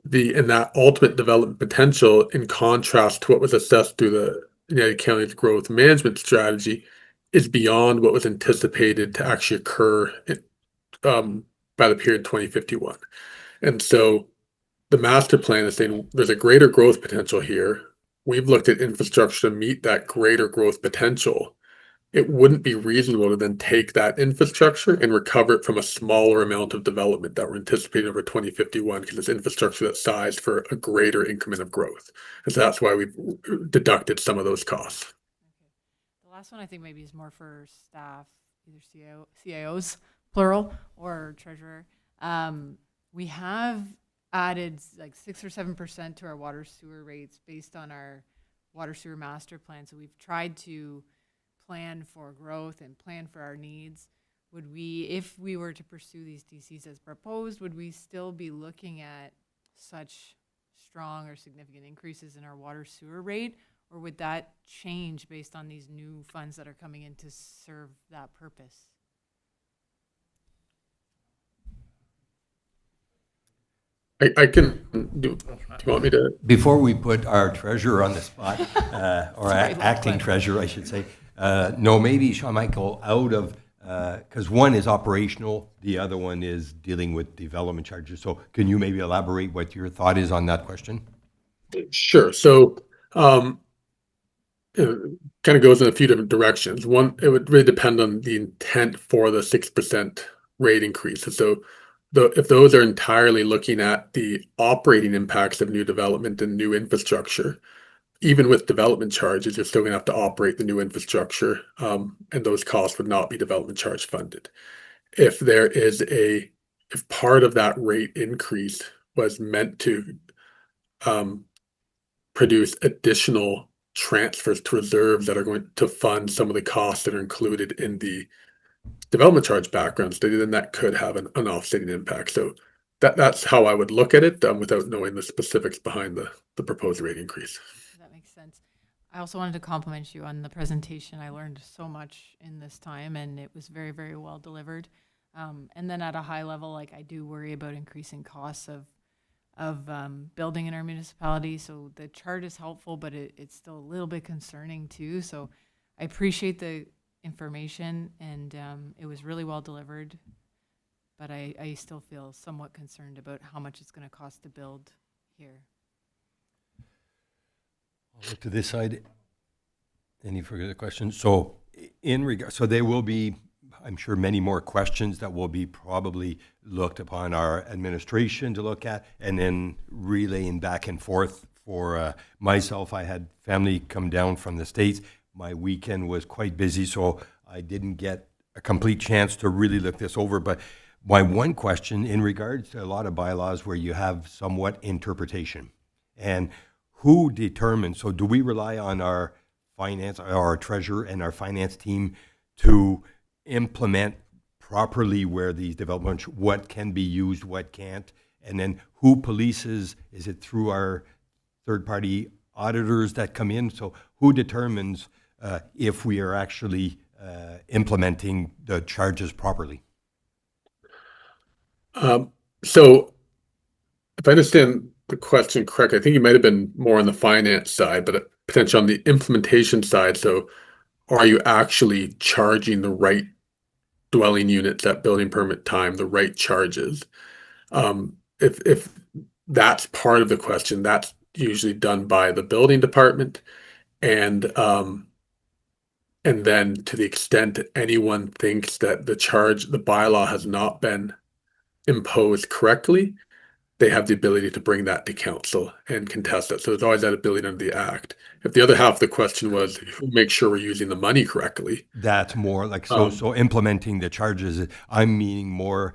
And that ultimate development potential, in contrast to what was assessed through the United Counties Growth Management Strategy, is beyond what was anticipated to actually occur by the period 2051. And so the master plan is saying there's a greater growth potential here. We've looked at infrastructure to meet that greater growth potential. It wouldn't be reasonable to then take that infrastructure and recover it from a smaller amount of development that we're anticipating over 2051, because it's infrastructure that's sized for a greater increment of growth. And so that's why we've deducted some of those costs. Okay. The last one I think maybe is more for staff, either CIOs, plural, or treasurer. We have added like 6 or 7% to our water sewer rates based on our water sewer master plan. So we've tried to plan for growth and plan for our needs. Would we, if we were to pursue these DCs as proposed, would we still be looking at such strong or significant increases in our water sewer rate? Or would that change based on these new funds that are coming in to serve that purpose? I can do you want me to? Before we put our treasurer on the spot, or Sorry, acting Lachlan. treasurer, I should say, no, maybe Sean might go out of, because one is operational, the other one is dealing with development charges. So can you maybe elaborate what your thought is on that question? Sure. So it kind of goes in a few different directions. One, it would really depend on the intent for the 6% rate increase. And so if those are entirely looking at the operating impacts of new development and new infrastructure, even with development charges, you're still going to have to operate the new infrastructure, and those costs would not be development charge funded. If part of that rate increase was meant to produce additional transfers to reserves that are going to fund some of the costs that are included in the development charge background study, then that could have an offsetting impact. So that's how I would look at it, without knowing the specifics behind the proposed rate increase. That makes sense. I also wanted to compliment you on the presentation. I learned so much in this time, and it was very, very well delivered. And then at a high level, like I do worry about increasing costs of building in our municipality. So the chart is helpful, but it's still a little bit concerning too. So I appreciate the information, and it was really well delivered. But I still feel somewhat concerned about how much it's going to cost to build here. I'll look to this side. Any further questions? So so there will be, I'm sure, many more questions that will be probably looked upon our administration to look at, and then relaying back and forth for myself. I had family come down from the States. My weekend was quite busy, so I didn't get a complete chance to really look this over. But my one question in regards to a lot of bylaws where you have somewhat interpretation, and who determines, so do we rely on our treasurer and our finance team to implement properly where these developments, what can be used, what can't, and then who polices? Is it through our third-party auditors that come in? So who determines if we are actually implementing the charges properly? So if I understand the question correctly, I think you might have been more on the finance side, but potentially on the implementation side. So are you actually charging the right dwelling units at building permit time, the right charges? If that's part of the question, that's usually done by the building department, and then to the extent that anyone thinks that the bylaw has not been imposed correctly, they have the ability to bring that to council and contest it. So there's always that ability under the act. If the other half of the question was who makes sure we're using the money correctly, That's more like, so implementing the charges, I'm meaning more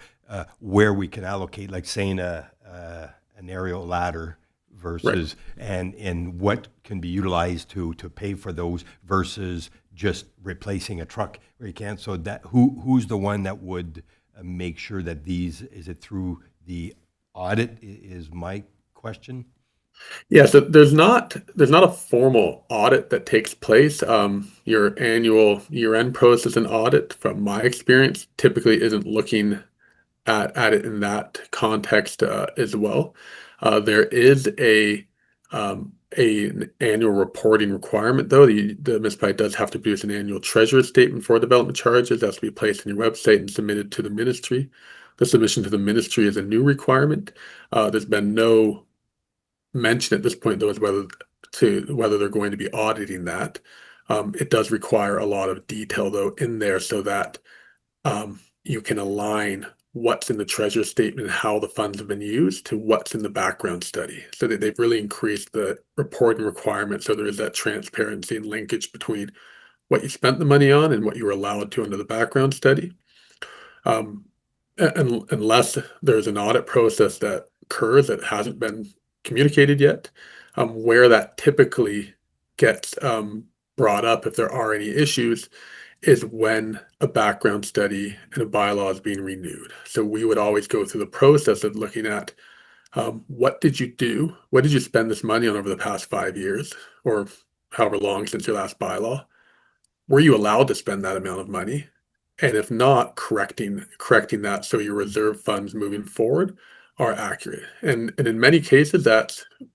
where we can allocate, like saying a an aerial ladder versus, and what can be utilized to pay for those versus just replacing a truck where you can't. So that, who's the one that would make sure that these, is it through the audit is my question? Yeah, so there's not a formal audit that takes place. Your annual year-end process and audit, from my experience, typically isn't looking at it in that context as well. There is an annual reporting requirement, though. The municipality does have to produce an annual treasurer's statement for development charges. That's to be placed on your website and submitted to the ministry. The submission to the ministry is a new requirement. There's been no mention at this point, though, as whether they're going to be auditing that. It does require a lot of detail, though, in there, so that you can align what's in the treasurer statement and how the funds have been used to what's in the background study, so that they've really increased the reporting requirements, so there is that transparency and linkage between what you spent the money on and what you were allowed to under the background study. Unless there's an audit process that occurs that hasn't been communicated yet, where that typically gets brought up, if there are any issues, is when a background study and a bylaw is being renewed. So we would always go through the process of looking at what did you do? What did you spend this money on over the past 5 years, or however long since your last bylaw? Were you allowed to spend that amount of money? And if not, correcting that so your reserve funds moving forward are accurate. And in many cases,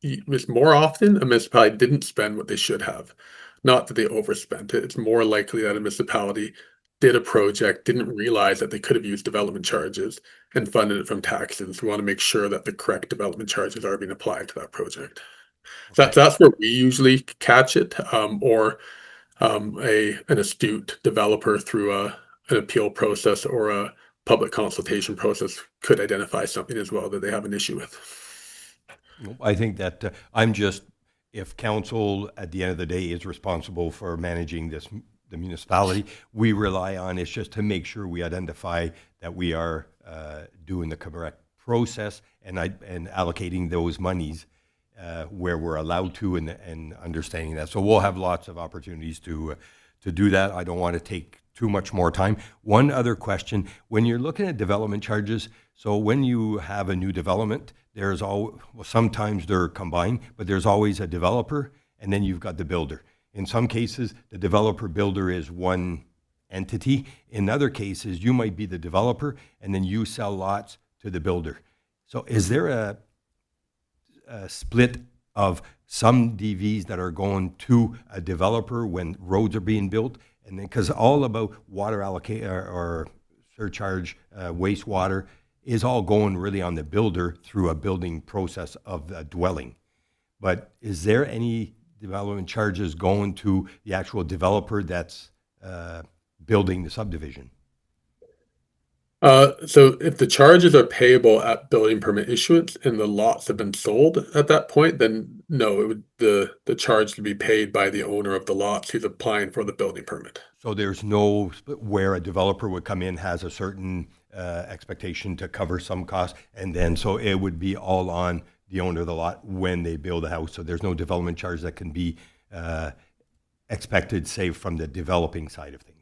it's more often a municipality didn't spend what they should have. Not that they overspent it. It's more likely that a municipality did a project, didn't realize that they could have used development charges and funded it from taxes. We want to make sure that the correct development charges are being applied to that project. So that's where we usually catch it, or an astute developer through an appeal process or a public consultation process could identify something as well that they have an issue with. I think that if council at the end of the day is responsible for managing the municipality, we rely on it's just to make sure we identify that we are doing the correct process and allocating those monies where we're allowed to, and understanding that. So we'll have lots of opportunities to do that. I don't want to take too much more time. One other question: when you're looking at development charges, so when you have a new development, sometimes they're combined, but there's always a developer and then you've got the builder. In some cases, the developer builder is one entity. In other cases, you might be the developer and then you sell lots to the builder. So is there a split of some DVs that are going to a developer when roads are being built? And then, because all about water allocate or surcharge, wastewater is all going really on the builder through a building process of a dwelling. But is there any development charges going to the actual developer that's building the subdivision? So if the charges are payable at building permit issuance and the lots have been sold at that point, then no, the charge to be paid by the owner of the lots who's applying for the building permit. So there's no where a developer would come in, has a certain expectation to cover some costs, and then so it would be all on the owner of the lot when they build a house. So there's no development charge that can be expected, say, from the developing side of things.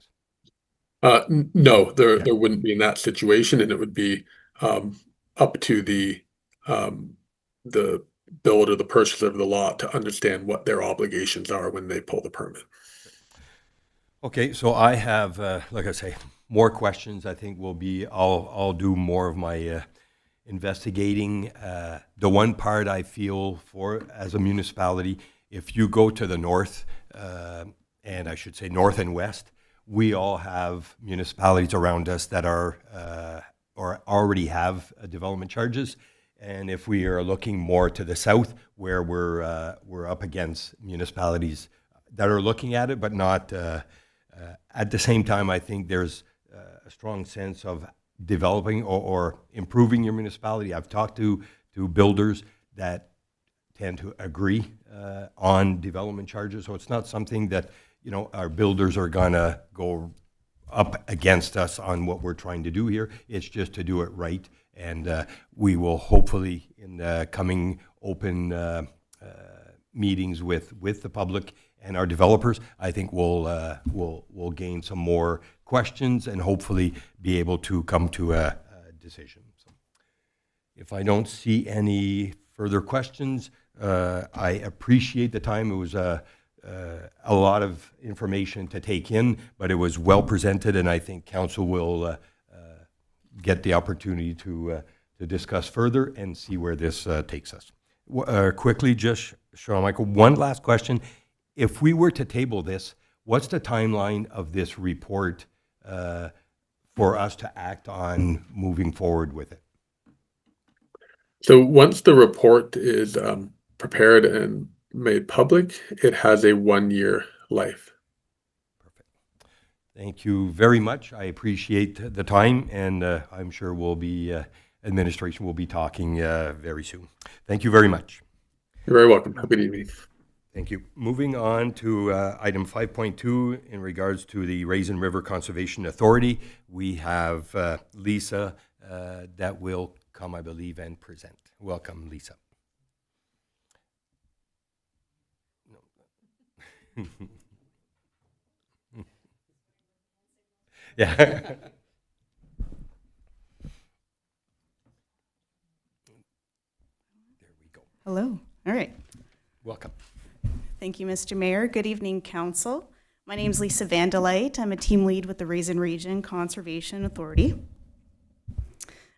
No, there wouldn't be in that situation, and it would be up to the builder, the purchaser of the lot, to understand what their obligations are when they pull the permit. Okay, so I have, like I say, more questions. I think I'll do more of my investigating. The one part I feel for as a municipality, if you go to the north, and I should say north and west, we all have municipalities around us that are or already have development charges. And if we are looking more to the south, where we're up against municipalities that are looking at it, but not at the same time, I think there's a strong sense of developing or improving your municipality. I've talked to builders that tend to agree on development charges, so it's not something that our builders are gonna go up against us on what we're trying to do here. It's just to do it right And we will hopefully, in the coming open meetings with the public and our developers, I think we'll gain some more questions and hopefully be able to come to a decision. So if I don't see any further questions, I appreciate the time. It was a lot of information to take in, but it was well presented, and I think council will get the opportunity to discuss further and see where this takes us. Quickly, just Sean Michael, one last question. If we were to table this, what's the timeline of this report for us to act on moving forward with it? So once the report is prepared and made public, it has a 1-year life. Perfect. Thank you very much. I appreciate the time, and I'm sure administration will be talking very soon. Thank you very much. You're very welcome. Have a good evening. Thank you. Moving on to item 5.2 in regards to the Raisin River Conservation Authority, we have Lisa that will come, I believe, and present. Welcome, Lisa. Yeah. There we go. Hello. All right. Welcome. Thank you, Mr. Mayor. Good evening, Council. My name is Lisa Vandalite. I'm a team lead with the Raisin Region Conservation Authority.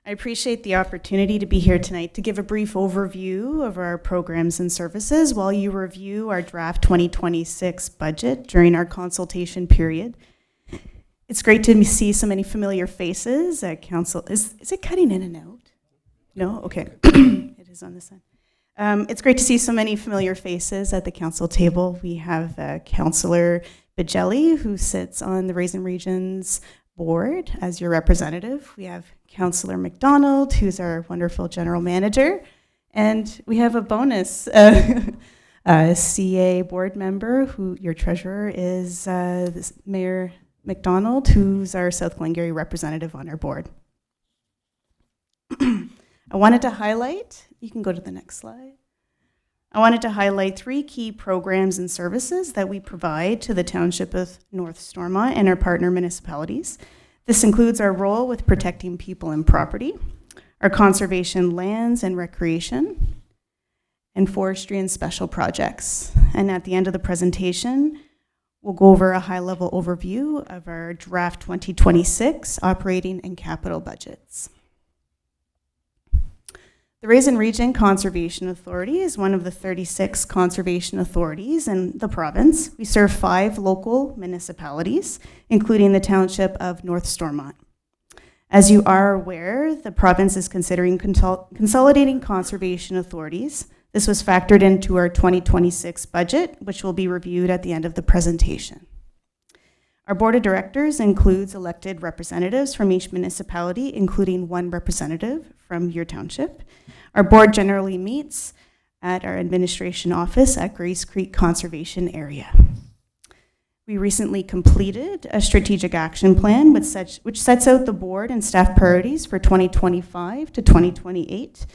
I appreciate the opportunity to be here tonight to give a brief overview of our programs and services while you review our draft 2026 budget during our consultation period. It's great to see so many familiar faces at Council. Is it cutting in and out? No? Okay. It is on this side. It's great to see so many familiar faces at the council table. We have Councillor Bajelli, who sits on the Raisin Region's board as your representative. We have Councillor McDonald, who's our wonderful general manager. And we have a bonus CA board member, who your treasurer is Mayor McDonald, who's our South Glengarry representative on our board. I wanted to highlight, you can go to the next slide. I wanted to highlight 3 key programs and services that we provide to the Township of North Stormont and our partner municipalities. This includes our role with protecting people and property, our conservation lands and recreation, and forestry and special projects. And at the end of the presentation, we'll go over a high-level overview of our draft 2026 operating and capital budgets. The Raisin Region Conservation Authority is one of the 36 conservation authorities in the province. We serve 5 local municipalities, including the Township of North Stormont. As you are aware, the province is considering consolidating conservation authorities. This was factored into our 2026 budget, which will be reviewed at the end of the presentation. Our board of directors includes elected representatives from each municipality, including 1 representative from your township. Our board generally meets at our administration office at Grace Creek Conservation Area. We recently completed a strategic action plan which sets out the board and staff priorities for 2025 to 2028.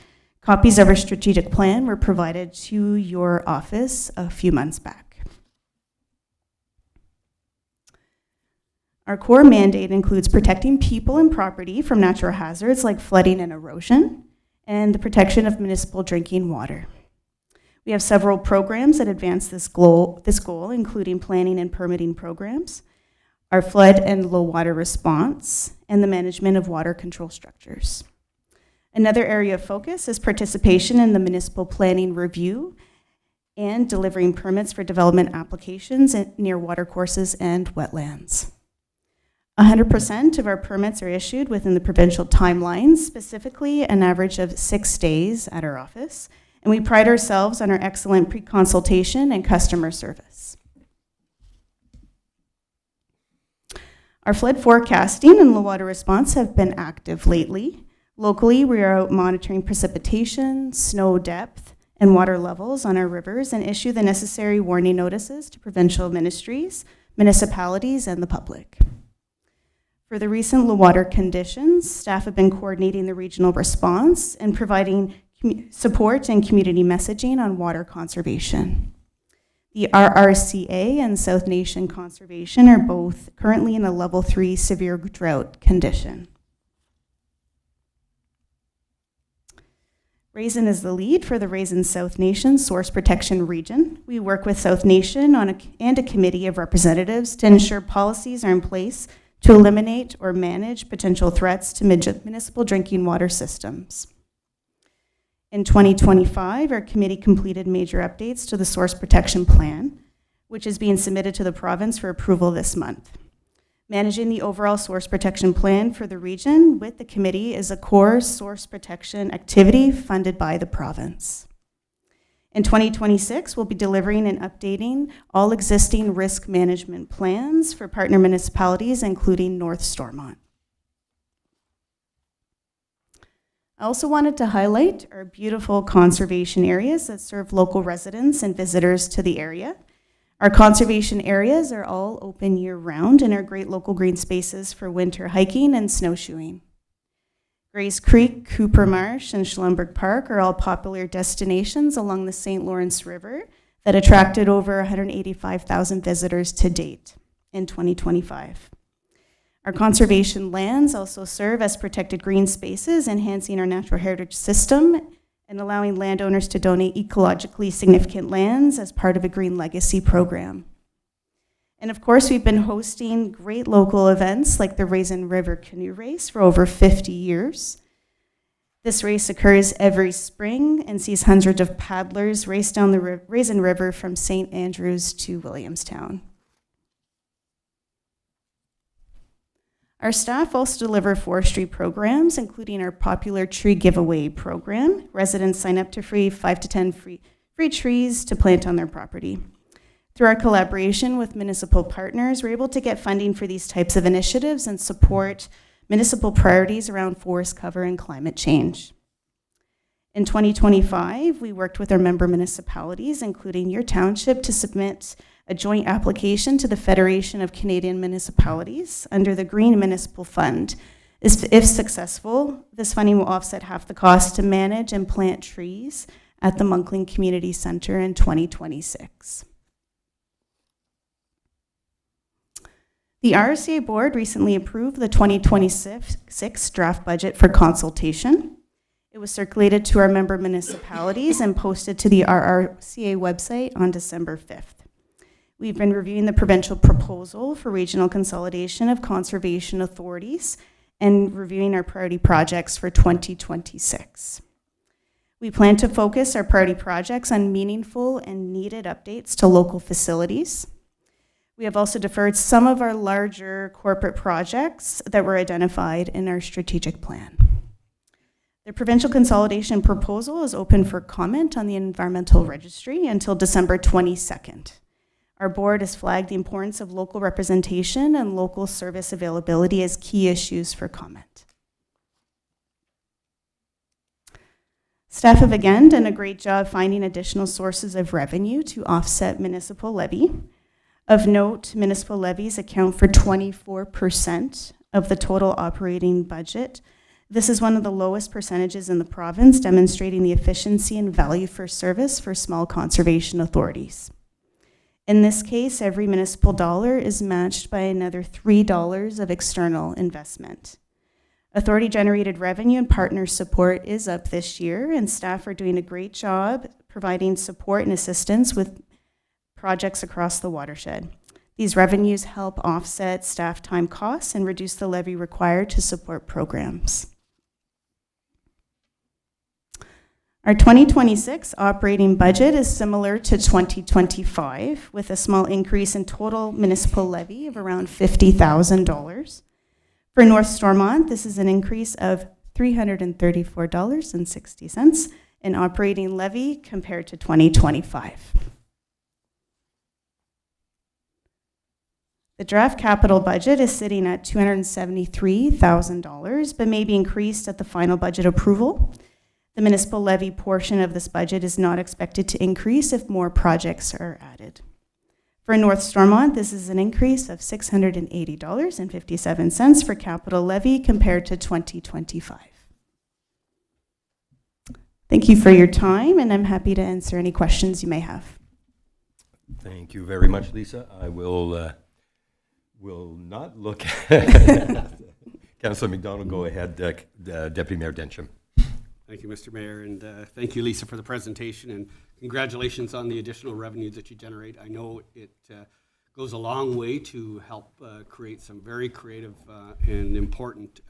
Copies of our strategic plan were provided to your office a few months back. Our core mandate includes protecting people and property from natural hazards like flooding and erosion, and the protection of municipal drinking water. We have several programs that advance this goal, including planning and permitting programs, our flood and low water response, and the management of water control structures. Another area of focus is participation in the municipal planning review and delivering permits for development applications near watercourses and wetlands. 100% of our permits are issued within the provincial timelines, specifically an average of 6 days at our office, and we pride ourselves on our excellent pre-consultation and customer service. Our flood forecasting and low water response have been active lately. Locally, we are out monitoring precipitation, snow depth, and water levels on our rivers and issue the necessary warning notices to provincial ministries, municipalities, and the public. For the recent low water conditions, staff have been coordinating the regional response and providing support and community messaging on water conservation. The RRCA and South Nation Conservation are both currently in a level 3 severe drought condition. Raisin is the lead for the Raisin South Nation Source Protection Region. We work with South Nation and a committee of representatives to ensure policies are in place to eliminate or manage potential threats to municipal drinking water systems. In 2025, our committee completed major updates to the Source Protection Plan, which is being submitted to the province for approval this month. Managing the overall source protection plan for the region with the committee is a core source protection activity funded by the province. In 2026, we'll be delivering and updating all existing risk management plans for partner municipalities, including North Stormont. I also wanted to highlight our beautiful conservation areas that serve local residents and visitors to the area. Our conservation areas are all open year-round and are great local green spaces for winter hiking and snowshoeing. Grays Creek, Cooper Marsh, and Schlumberg Park are all popular destinations along the St. Lawrence River that attracted over 185,000 visitors to date in 2025. Our conservation lands also serve as protected green spaces, enhancing our natural heritage system and allowing landowners to donate ecologically significant lands as part of a Green Legacy program. And of course, we've been hosting great local events like the Raisin River Canoe Race for over 50 years. This race occurs every spring and sees hundreds of paddlers race down the Raisin River from St. Andrews to Williamstown. Our staff also deliver forestry programs, including our popular tree giveaway program. Residents sign up to 5 to 10 free trees to plant on their property. Through our collaboration with municipal partners, we're able to get funding for these types of initiatives and support municipal priorities around forest cover and climate change. In 2025, we worked with our member municipalities, including your township, to submit a joint application to the Federation of Canadian Municipalities under the Green Municipal Fund. If successful, this funding will offset half the cost to manage and plant trees at the Monkling Community Center in 2026. The RCA board recently approved the 2026 draft budget for consultation. It was circulated to our member municipalities and posted to the RRCA website on December 5th. We've been reviewing the provincial proposal for regional consolidation of conservation authorities and reviewing our priority projects for 2026. We plan to focus our priority projects on meaningful and needed updates to local facilities. We have also deferred some of our larger corporate projects that were identified in our strategic plan. The provincial consolidation proposal is open for comment on the environmental registry until December 22nd. Our board has flagged the importance of local representation and local service availability as key issues for comment. Staff have again done a great job finding additional sources of revenue to offset municipal levy. Of note, municipal levies account for 24% of the total operating budget. This is one of the lowest percentages in the province, demonstrating the efficiency and value for service for small conservation authorities. In this case, every municipal dollar is matched by another $3 of external investment. Authority-generated revenue and partner support is up this year, and staff are doing a great job providing support and assistance with projects across the watershed. These revenues help offset staff time costs and reduce the levy required to support programs. Our 2026 operating budget is similar to 2025, with a small increase in total municipal levy of around $50,000. For North Stormont, this is an increase of $334.60 in operating levy compared to 2025. The draft capital budget is sitting at $273,000, but may be increased at the final budget approval. The municipal levy portion of this budget is not expected to increase if more projects are added. For North Stormont, this is an increase of $680.57 for capital levy compared to 2025. Thank you for your time, and I'm happy to answer any questions you may have. Thank you very much, Lisa. I will not look at Councillor McDonald. Go ahead, Deputy Mayor Densham. Thank you, Mr. Mayor, and thank you, Lisa, for the presentation, and congratulations on the additional revenue that you generate. I know it goes a long way to help create some very creative and important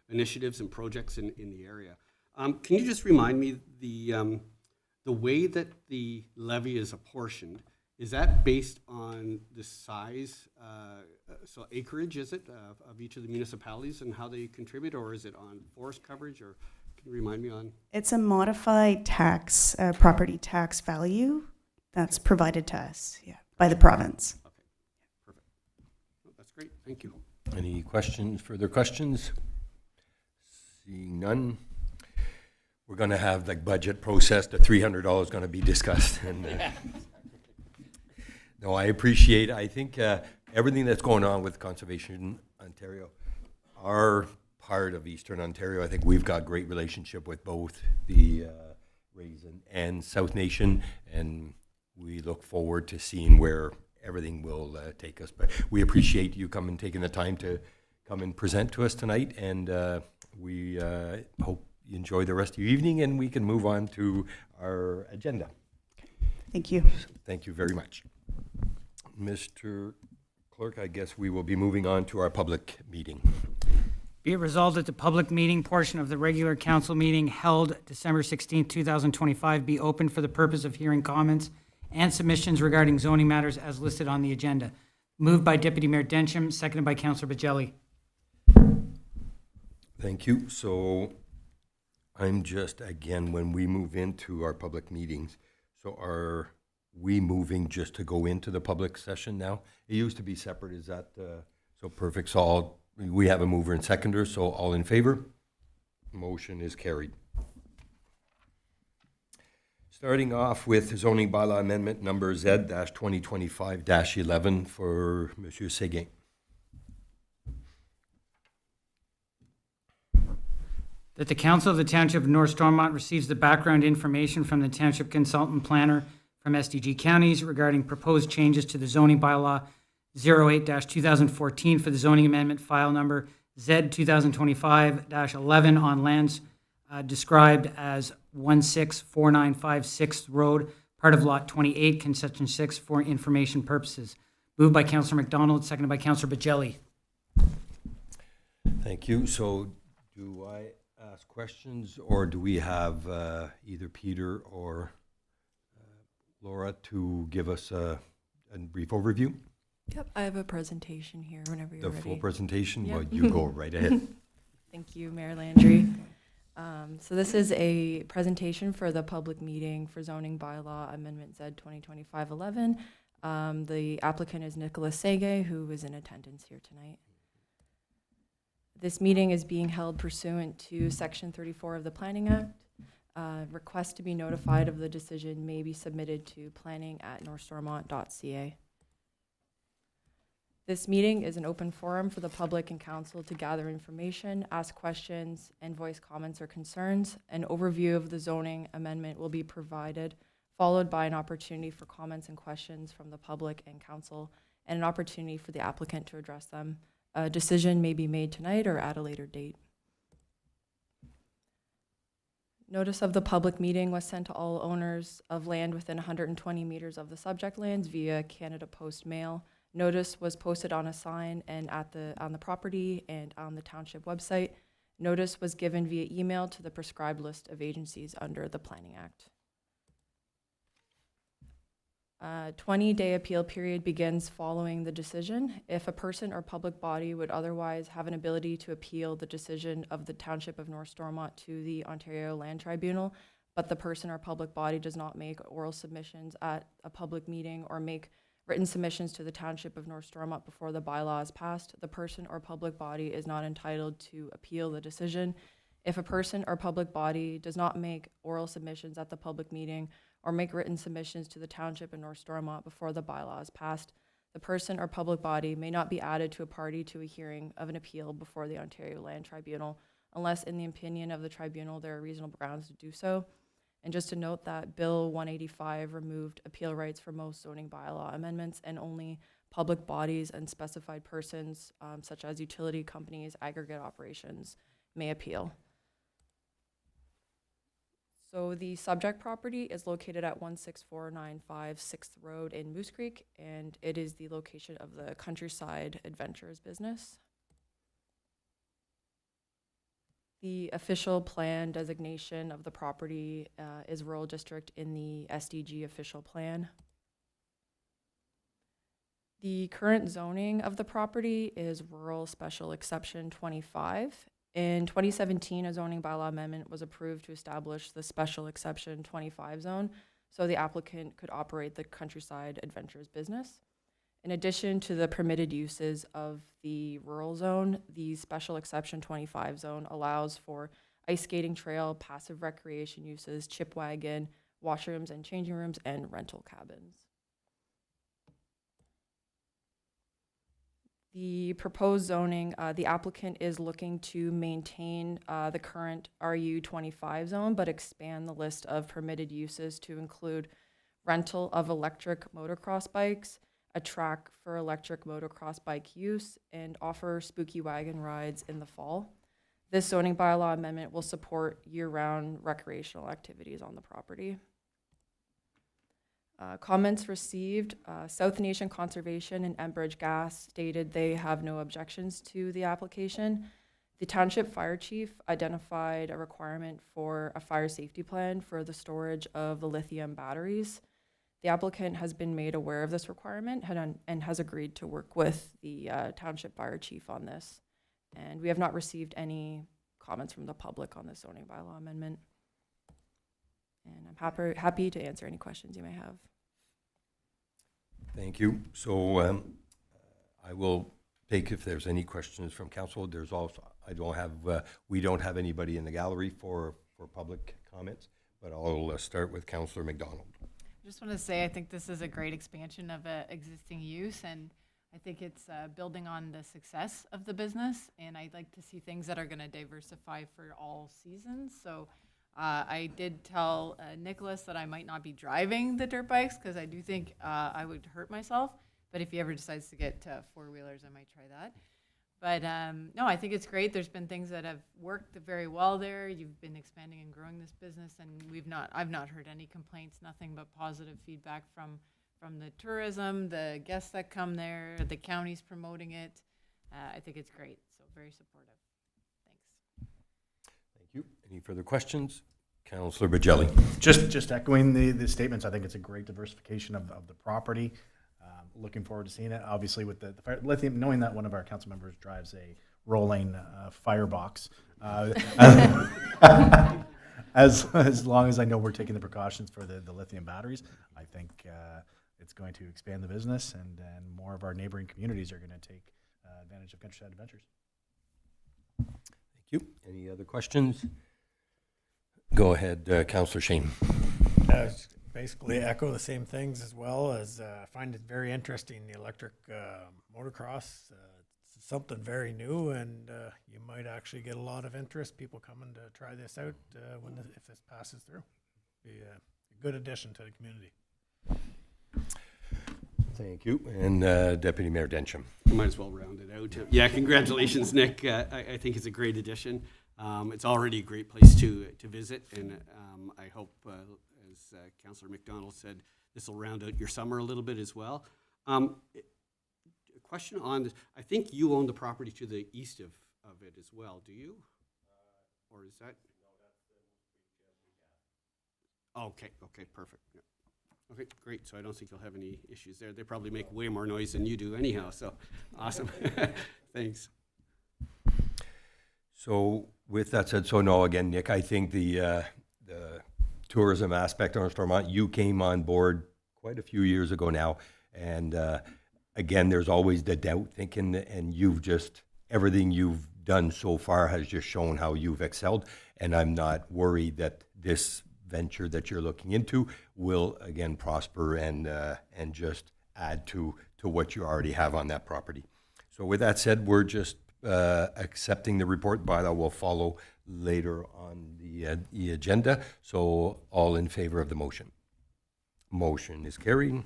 initiatives and projects in the area. Can you just remind me the way that the levy is apportioned? Is that based on the size, so acreage, is it, of each of the municipalities and how they contribute, or is it on forest coverage, or can you remind me on? It's a modified tax, property tax value that's provided to us, by the province. Okay, perfect. Oh, that's great, thank you. Any questions, further questions? Seeing none. We're going to have the budget process. The $300 going to be discussed. And, no, I appreciate, I think everything that's going on with Conservation Ontario, our part of Eastern Ontario, I think we've got great relationship with both the Raisin and South Nation, and we look forward to seeing where everything will take us. But we appreciate you coming, taking the time to come and present to us tonight, and we hope you enjoy the rest of your evening, and we can move on to our agenda. Thank you. Thank you very much. Mr. Clerk, I guess we will be moving on to our public meeting. Be it resolved that the public meeting portion of the regular council meeting held December 16, 2025 be open for the purpose of hearing comments and submissions regarding zoning matters as listed on the agenda. Moved by Deputy Mayor Densham, seconded by Councillor Bajelli. Thank you. So I'm just, again, when we move into our public meetings, so are we moving just to go into the public session now? It used to be separate. Is that so perfect? So we have a mover and seconder, so all in favor? Motion is carried. Starting off with zoning bylaw amendment number Z-2025-11 for Monsieur Séguin. That the Council of the Township of North Stormont receives the background information from the Township Consultant Planner from SDG Counties regarding proposed changes to the zoning bylaw 08-2014 for the zoning amendment file number Z-2025-11 on lands described as 164956 Road, part of Lot 28, Concession 6, for information purposes. Moved by Councillor McDonald, seconded by Councillor Bajelli. Thank you. So do I ask questions, or do we have either Peter or Laura to give us a brief overview? Yep, I have a presentation here whenever you're The ready. full presentation? Yep. Well, you go right ahead. Thank you, Mayor Landry. So this is a presentation for the public meeting for zoning bylaw amendment Z 2025-11. The applicant is Nicholas Séguin, who is in attendance here tonight. This meeting is being held pursuant to Section 34 of the Planning Act. Request to be notified of the decision may be submitted to planning@northstormont.ca. This meeting is an open forum for the public and council to gather information, ask questions, and voice comments or concerns. An overview of the zoning amendment will be provided, followed by an opportunity for comments and questions from the public and council, and an opportunity for the applicant to address them. A decision may be made tonight or at a later date. Notice of the public meeting was sent to all owners of land within 120 meters of the subject lands via Canada Post mail. Notice was posted on a sign and on the property and on the township website. Notice was given via email to the prescribed list of agencies under the Planning Act. 20-day appeal period begins following the decision. If a person or public body would otherwise have an ability to appeal the decision of the Township of North Stormont to the Ontario Land Tribunal, but the person or public body does not make oral submissions at a public meeting or make written submissions to the Township of North Stormont before the bylaw is passed, the person or public body is not entitled to appeal the decision. If a person or public body does not make oral submissions at the public meeting or make written submissions to the Township of North Stormont before the bylaw is passed, the person or public body may not be added to a party to a hearing of an appeal before the Ontario Land Tribunal unless in the opinion of the tribunal there are reasonable grounds to do so. And just to note that Bill 185 removed appeal rights for most zoning bylaw amendments, and only public bodies and specified persons, such as utility companies, aggregate operations, may appeal. So the subject property is located at 16495 6th Road in Moose Creek, and it is the location of the Countryside Adventures business. The official plan designation of the property is rural district in the SDG official plan. The current zoning of the property is rural special exception 25. In 2017, a zoning bylaw amendment was approved to establish the special exception 25 zone, so the applicant could operate the Countryside Adventures business. In addition to the permitted uses of the rural zone, the special exception 25 zone allows for ice skating trail, passive recreation uses, chip wagon, washrooms and changing rooms, and rental cabins. The proposed zoning, the applicant is looking to maintain the current RU 25 zone, but expand the list of permitted uses to include rental of electric motocross bikes, a track for electric motocross bike use, and offer spooky wagon rides in the fall. This zoning bylaw amendment will support year-round recreational activities on the property. Comments received, South Nation Conservation and Enbridge Gas stated they have no objections to the application. The Township Fire Chief identified a requirement for a fire safety plan for the storage of the lithium batteries. The applicant has been made aware of this requirement and has agreed to work with the Township Fire Chief on this. And we have not received any comments from the public on this zoning bylaw amendment. And I'm happy to answer any questions you may have. Thank you. So I will take if there's any questions from council. There's also, we don't have anybody in the gallery for public comments, but I'll start with Councillor McDonald. I just want to say I think this is a great expansion of an existing use, and I think it's building on the success of the business, and I'd like to see things that are going to diversify for all seasons. So I did tell Nicholas that I might not be driving the dirt bikes because I do think I would hurt myself, but if he ever decides to get four-wheelers, I might try that. But no, I think it's great. There's been things that have worked very well there. You've been expanding and growing this business, and I've not heard any complaints, nothing but positive feedback from the tourism, the guests that come there, the county's promoting it. I think it's great, so very supportive. Thanks. Thank you. Any further questions? Councillor Bajelli. Just echoing the statements, I think it's a great diversification of the property. Looking forward to seeing it. Obviously, with the fire, lithium, knowing that one of our council members drives a rolling firebox, as long as I know we're taking the precautions for the lithium batteries, I think it's going to expand the business, and more of our neighboring communities are going to take advantage of Countryside Adventures. Thank you. Any other questions? Go ahead, Councillor Shane. Basically echo the same things as well. As I find it very interesting, the electric motocross. It's something very new, and you might actually get a lot of interest, people coming to try this out if this passes through. Be a good addition to the community. Thank you. And Deputy Mayor Densham. Might as well round it out. Yeah, congratulations, Nick. I think it's a great addition. It's already a great place to visit, and I hope, as Councillor McDonald said, this will round out your summer a little bit as well. A question on this. I think you own the property to the east of it as well, do you? Or is that? Okay, perfect. Yeah. Okay, great. So I don't think you'll have any issues there. They probably make way more noise than you do anyhow, so awesome. Thanks. So with that said, so no, again, Nick, I think the tourism aspect on Stormont, you came on board quite a few years ago now, and again, there's always the doubt thinking, and everything you've done so far has just shown how you've excelled, and I'm not worried that this venture that you're looking into will again prosper and just add to what you already have on that property. So with that said, we're just accepting the report. Bylaw will follow later on the agenda. So all in favor of the motion? Motion is carried.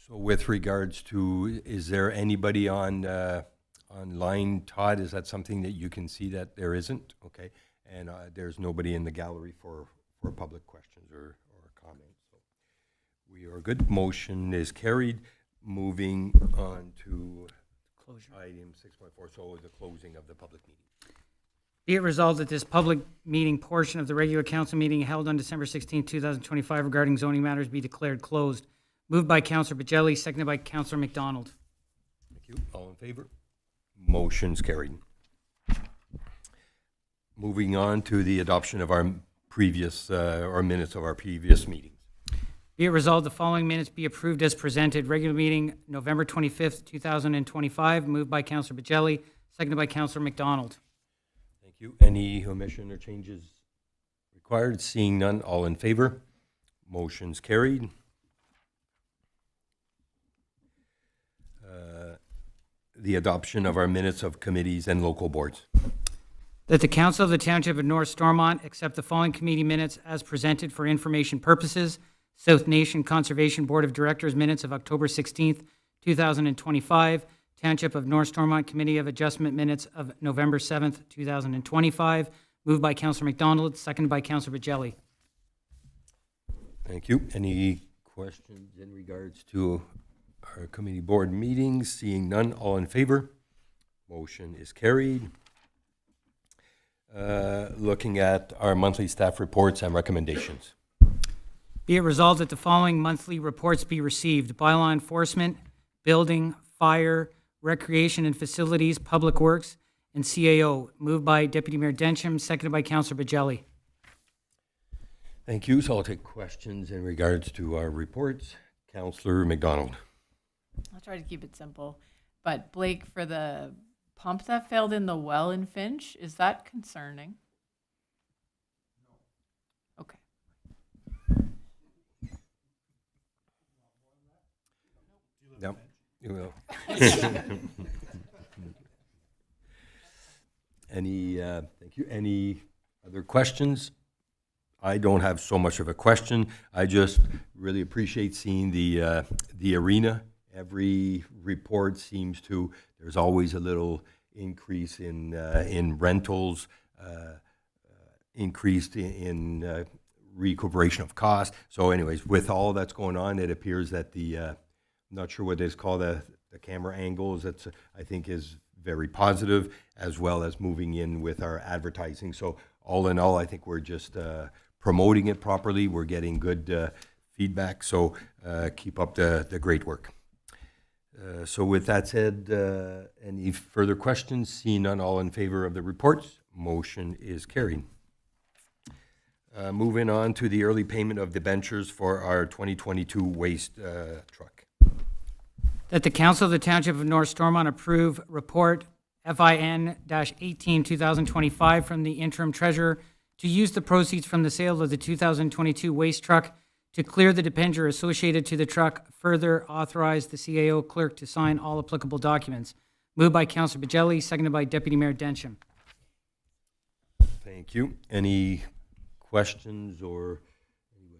So with regards to, is there anybody online, Todd? Is that something that you can see that there isn't? Okay, and there's nobody in the gallery for public questions or comments. So we are good. Motion is carried. Moving on to item 6.4, so the closing of the public meeting. Be it resolved that this public meeting portion of the regular council meeting held on December 16, 2025 regarding zoning matters be declared closed. Moved by Councillor Pagelli, seconded by Councillor McDonald. Thank you. All in favor? Motion's carried. Moving on to the adoption of our previous, or minutes of our previous meetings. Be it resolved the following minutes be approved as presented. Regular meeting, November 25th, 2025. Moved by Councillor Pagelli, seconded by Councillor McDonald. Thank you. Any omission or changes required? Seeing none, all in favor? Motion's carried. The adoption of our minutes of committees and local boards. That the Council of the Township of North Stormont accept the following committee minutes as presented for information purposes. South Nation Conservation Board of Directors minutes of October 16th, 2025. Township of North Stormont Committee of Adjustment minutes of November 7th, 2025. Moved by Councillor McDonald, seconded by Councillor Pagelli. Thank you. Any questions in regards to our committee board meetings? Seeing none, all in favor? Motion is carried. Looking at our monthly staff reports and recommendations. Be it resolved that the following monthly reports be received. Bylaw enforcement, building, fire, recreation and facilities, public works, and CAO. Moved by Deputy Mayor Densham, seconded by Councillor Pagelli. Thank you. So I'll take questions in regards to our reports. Councillor McDonald. I'll try to keep it simple. But Blake, for the pump that failed in the well in Finch, is that concerning? Okay. Yep. You will. Thank you. Any other questions? I don't have so much of a question. I just really appreciate seeing the arena. Every report seems to, there's always a little increase in rentals, increased in recuperation of costs. So anyways, with all that's going on, it appears that I'm not sure what it is called, the camera angles, that's, I think is very positive, as well as moving in with our advertising. So all in all, I think we're just promoting it properly. We're getting good feedback. So keep up the great work. So with that said, any further questions? Seeing none, all in favor of the reports, motion is carried. Moving on to the early payment of debentures for our 2022 waste truck. That the Council of the Township of North Stormont approve report FIN-18 2025 from the interim treasurer to use the proceeds from the sale of the 2022 waste truck to clear the debenture associated to the truck, further authorize the CAO clerk to sign all applicable documents. Moved by Councillor Pagelli, seconded by Deputy Mayor Densham. Thank you. Any questions or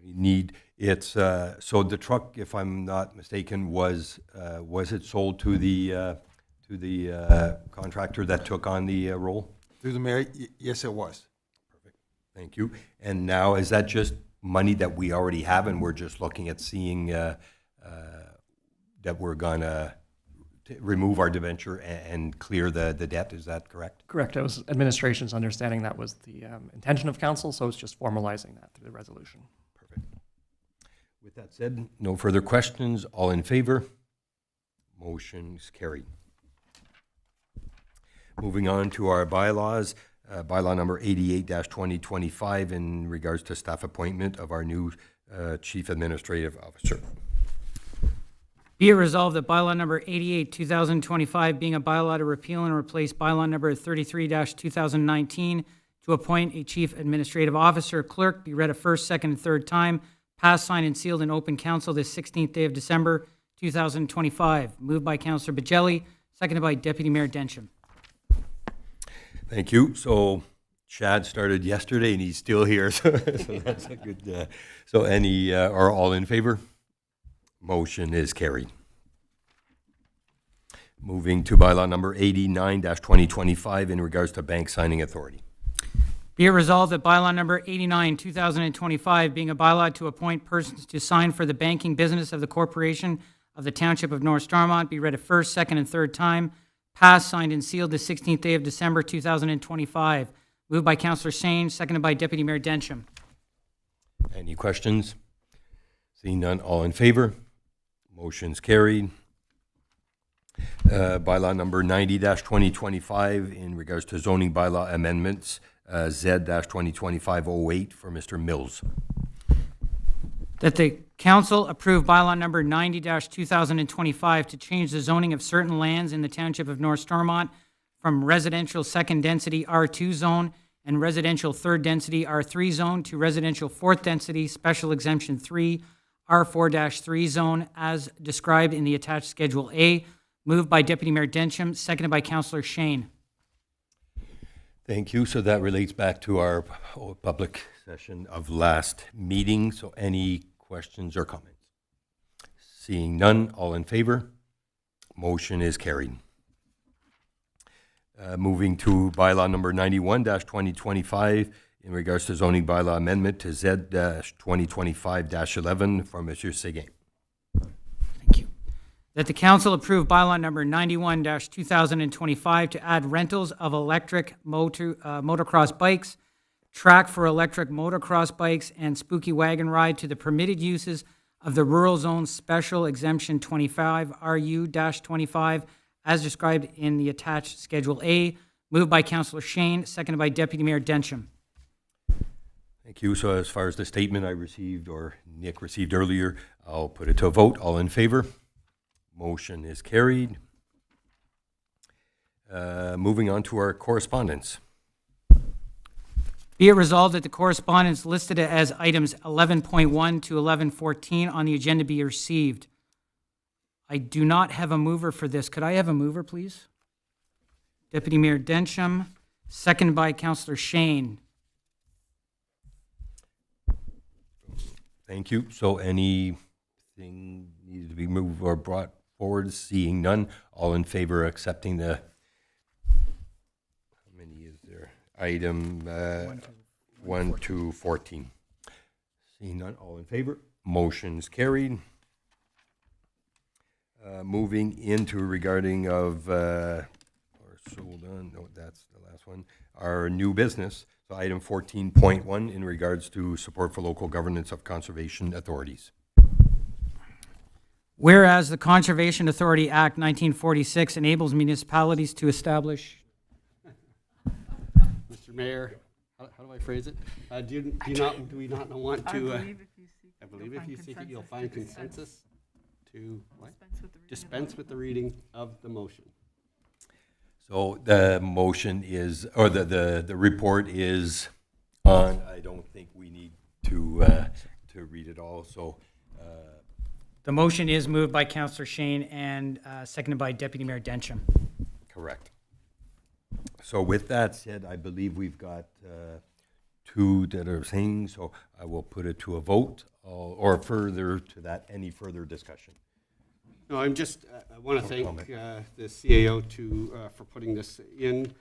need? It's so the truck, if I'm not mistaken, was it sold to the contractor that took on the role? Through the mayor, yes, it was. Perfect. Thank you. And now, is that just money that we already have, and we're just looking at seeing that we're gonna remove our debenture and clear the debt? Is that correct? Correct. It was administration's understanding that was the intention of council, so it's just formalizing that through the resolution. Perfect. With that said, no further questions. All in favor? Motion's carried. Moving on to our bylaws. Bylaw number 88-2025 in regards to staff appointment of our new Chief Administrative Officer. Be it resolved that bylaw number 88, 2025, being a bylaw to repeal and replace bylaw number 33-2019 to appoint a chief administrative officer clerk, be read a first, second, and third time, passed, signed, and sealed in open council this 16th day of December, 2025. Moved by Councillor Bajelli, seconded by Deputy Mayor Densham. Thank you. So Chad started yesterday and he's still here, so that's a good, so any, are all in favor? Motion is carried. Moving to bylaw number 89-2025 in regards to bank signing authority. Be it resolved that bylaw number 89, 2025, being a bylaw to appoint persons to sign for the banking business of the corporation of the Township of North Stormont, be read a first, second, and third time, passed, signed, and sealed the 16th day of December, 2025. Moved by Councillor Shane, seconded by Deputy Mayor Densham. Any questions? Seeing none, all in favor? Motion's carried. Bylaw number 90-2025 in regards to zoning bylaw amendments, Z-2025-08 for Mr. Mills. That the council approve bylaw number 90-2025 to change the zoning of certain lands in the Township of North Stormont from residential second density R2 zone and residential third density R3 zone to residential fourth density special exemption 3 R4-3 zone as described in the attached Schedule A. Moved by Deputy Mayor Densham, seconded by Councillor Shane. Thank you. So that relates back to our public session of last meeting. So any questions or comments? Seeing none, all in favor? Motion is carried. Moving to bylaw number 91-2025 in regards to zoning bylaw amendment to Z-2025-11 for Monsieur Seguin. Thank you. That the council approve bylaw number 91-2025 to add rentals of electric motocross bikes, track for electric motocross bikes, and spooky wagon ride to the permitted uses of the Rural Zone Special Exemption 25 RU-25 as described in the attached Schedule A. Moved by Councillor Shane, seconded by Deputy Mayor Densham. Thank you. So as far as the statement I received or Nick received earlier, I'll put it to a vote. All in favor? Motion is carried. Moving on to our correspondence. Be it resolved that the correspondence listed as items 11.1 to 11.14 on the agenda be received. I do not have a mover for this. Could I have a mover, please? Deputy Mayor Densham, seconded by Councillor Shane. Thank you. So anything needed to be moved or brought forward? Seeing none, all in favor of accepting the, how many is there? Item 1 to 14. Seeing none, all in favor? Motion's carried. Moving into regarding of, or sold on, no, that's the last one, our new business. So item 14.1 in regards to support for local governance of conservation authorities. Whereas the Conservation Authority Act 1946 enables municipalities to establish. Mr. Mayor, how do I phrase it? Do we not want to? I believe if you seek it, you'll find consensus to what? Dispense with the reading of the motion. So the motion is, or the report is on. I don't think we need to read it all. So The motion is moved by Councillor Shane and seconded by Deputy Mayor Densham. correct. So with that said, I believe we've got two that are saying, so I will put it to a vote, or further to that, any further discussion. No, I want to thank the CAO for putting this in.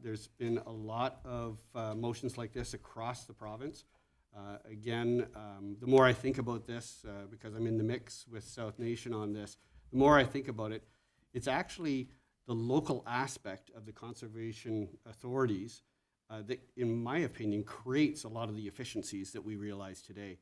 There's been a lot of motions like this across the province. Again, the more I think about this, because I'm in the mix with South Nation on this, the more I think about it, it's actually the local aspect of the conservation authorities that, in my opinion, creates a lot of the efficiencies that we realize today.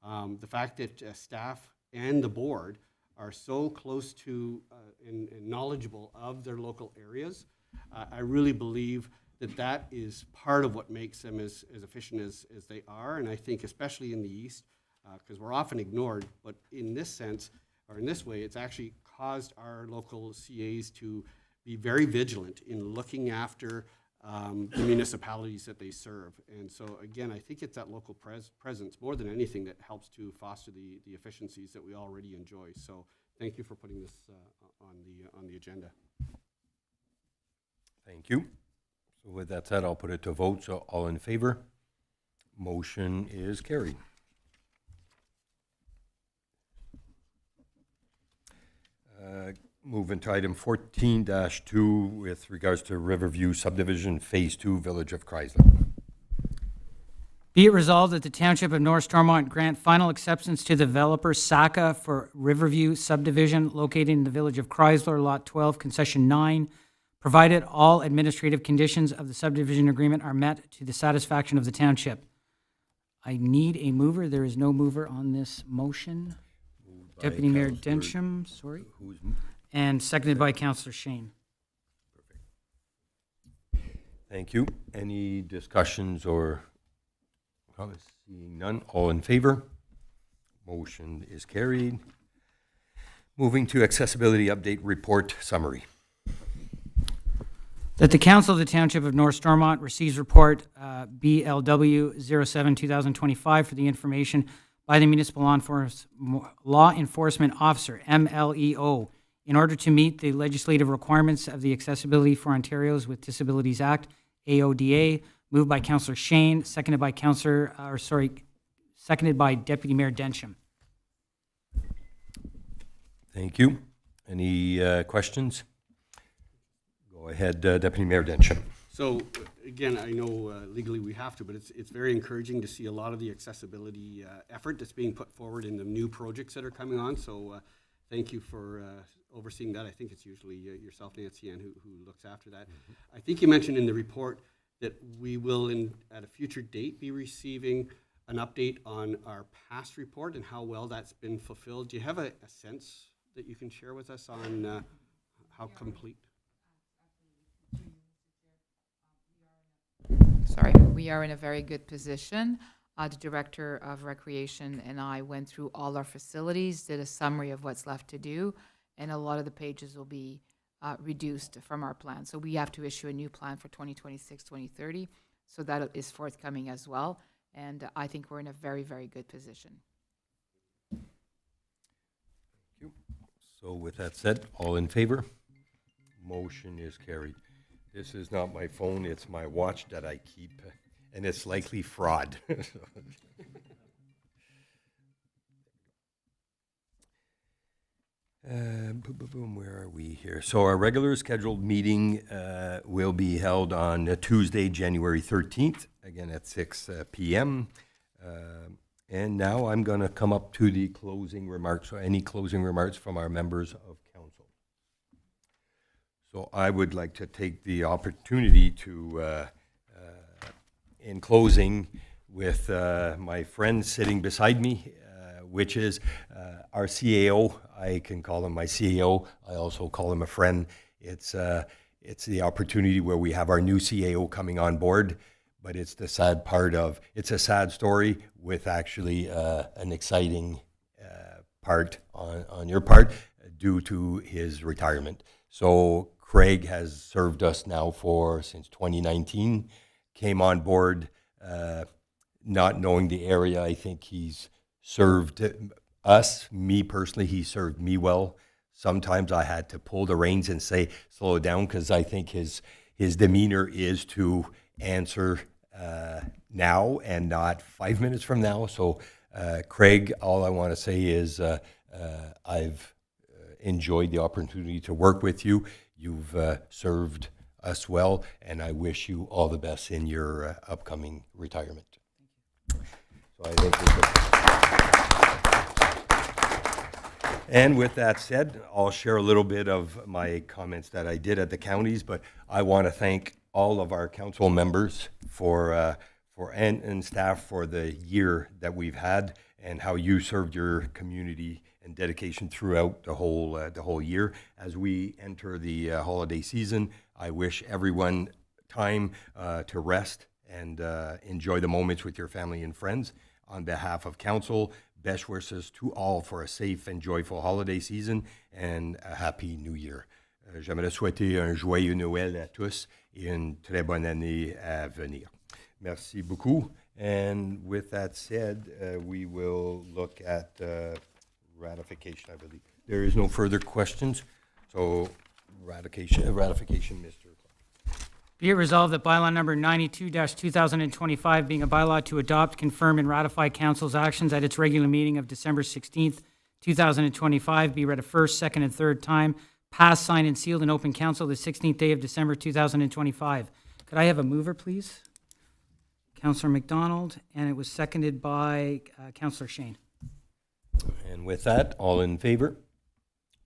The fact that staff and the board are so close to and knowledgeable of their local areas, I really believe that is part of what makes them as efficient as they are. And I think especially in the East, because we're often ignored, but in this sense, or in this way, it's actually caused our local CAs to be very vigilant in looking after the municipalities that they serve. And so again, I think it's that local presence more than anything that helps to foster the efficiencies that we already enjoy. So thank you for putting this on the agenda. Thank you. So with that said, I'll put it to vote. So all in favor? Motion is carried. Moving to item 14-2 with regards to Riverview Subdivision Phase 2, Village of Chrysler. Be it resolved that the Township of North Stormont grant final acceptance to the developer SACA for Riverview subdivision located in the Village of Chrysler, Lot 12, Concession 9, provided all administrative conditions of the subdivision agreement are met to the satisfaction of the township. I need a mover. There is no mover on this motion. Moved by Deputy Mayor Councillor- Densham, sorry, Who's and seconded by Councillor Shane. Thank you. Any discussions or comments? Seeing none, all in favor? Motion is carried. Moving to accessibility update report summary. That the Council of the Township of North Stormont receives report BLW 07-2025 for the information by the Municipal Law Enforcement Officer, MLEO, in order to meet the legislative requirements of the Accessibility for Ontarios with Disabilities Act, AODA, moved by Councillor Shane, seconded by seconded by Deputy Mayor Densham. Thank you. Any questions? Go ahead, Deputy Mayor Densham. So again, I know legally we have to, but it's very encouraging to see a lot of the accessibility effort that's being put forward in the new projects that are coming on. So thank you for overseeing that. I think it's usually yourself, Nancy Ann, who looks after that. I think you mentioned in the report that we will, at a future date, be receiving an update on our past report and how well that's been fulfilled. Do you have a sense that you can share with us on how complete? Sorry, we are in a very good position. The Director of Recreation and I went through all our facilities, did a summary of what's left to do, and a lot of the pages will be reduced from our plan. So we have to issue a new plan for 2026, 2030. So that is forthcoming as well. And I think we're in a very, very good position. Thank you. So with that said, all in favor? Motion is carried. This is not my phone, it's my watch that I keep, and it's likely fraud. Boom, boom, boom, where are we here? So our regular scheduled meeting will be held on Tuesday, January 13th, again at 6 p.m. And now I'm going to come up to the closing remarks, or any closing remarks from our members of council. So I would like to take the opportunity to, in closing, with my friend sitting beside me, which is our CAO. I can call him my CAO. I also call him a friend. It's the opportunity where we have our new CAO coming on board, but it's the sad part of, it's a sad story with actually an exciting part on your part due to his retirement. So Craig has served us now since 2019, came on board not knowing the area. I think he's served us, me personally, he served me well. Sometimes I had to pull the reins and say, slow it down, because I think his demeanor is to answer now and not 5 minutes from now. So Craig, all I want to say is I've enjoyed the opportunity to work with you. You've served us well, and I wish you all the best in your upcoming retirement. So I think we could. And with that said, I'll share a little bit of my comments that I did at the counties, but I want to thank all of our council members and staff for the year that we've had and how you served your community and dedication throughout the whole year. As we enter the holiday season, I wish everyone time to rest and enjoy the moments with your family and friends. On behalf of council, best wishes to all for a safe and joyful holiday season and a happy new year. J'aimerais souhaiter un joyeux Noël à tous et une très bonne année à venir. Merci beaucoup. And with that said, we will look at ratification, I believe. There is no further questions, so ratification, Mr. Be it resolved that bylaw number 92-2025, being a bylaw to adopt, confirm, and ratify council's actions at its regular meeting of December 16th, 2025, be read a first, second, and third time, passed, signed, and sealed in open council the 16th day of December 2025. Could I have a mover, please? Councillor McDonald, and it was seconded by Councillor Shane. And with that, all in favor?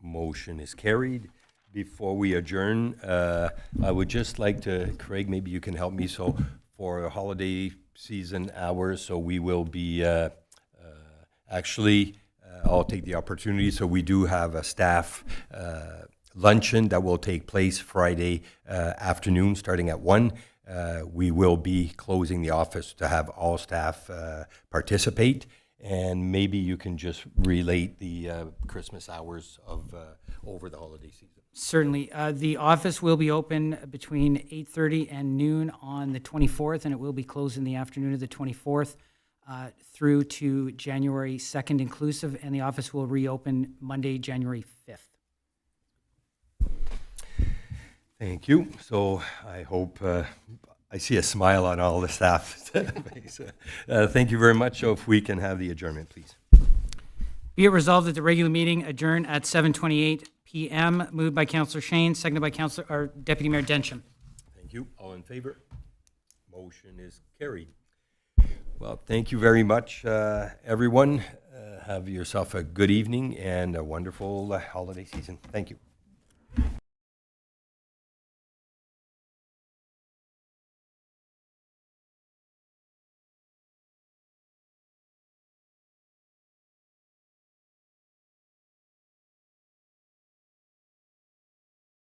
Motion is carried. Before we adjourn, I would just like to, Craig, maybe you can help me. So for the holiday season hours, so we will be actually, I'll take the opportunity. So we do have a staff luncheon that will take place Friday afternoon, starting at 1. We will be closing the office to have all staff participate. And maybe you can just relate the Christmas hours of over the holiday season. Certainly. The office will be open between 8:30 and noon on the 24th, and it will be closed in the afternoon of the 24th through to January 2nd inclusive, and the office will reopen Monday, January 5th. Thank you. So I hope I see a smile on all the staff. Thank you very much. So if we can have the adjournment, please. Be it resolved that the regular meeting adjourn at 7:28 p.m. Moved by Councillor Shane, seconded by Deputy Mayor Densham. Thank you. All in favor? Motion is carried. Well, thank you very much, everyone. Have yourself a good evening and a wonderful holiday season. Thank you.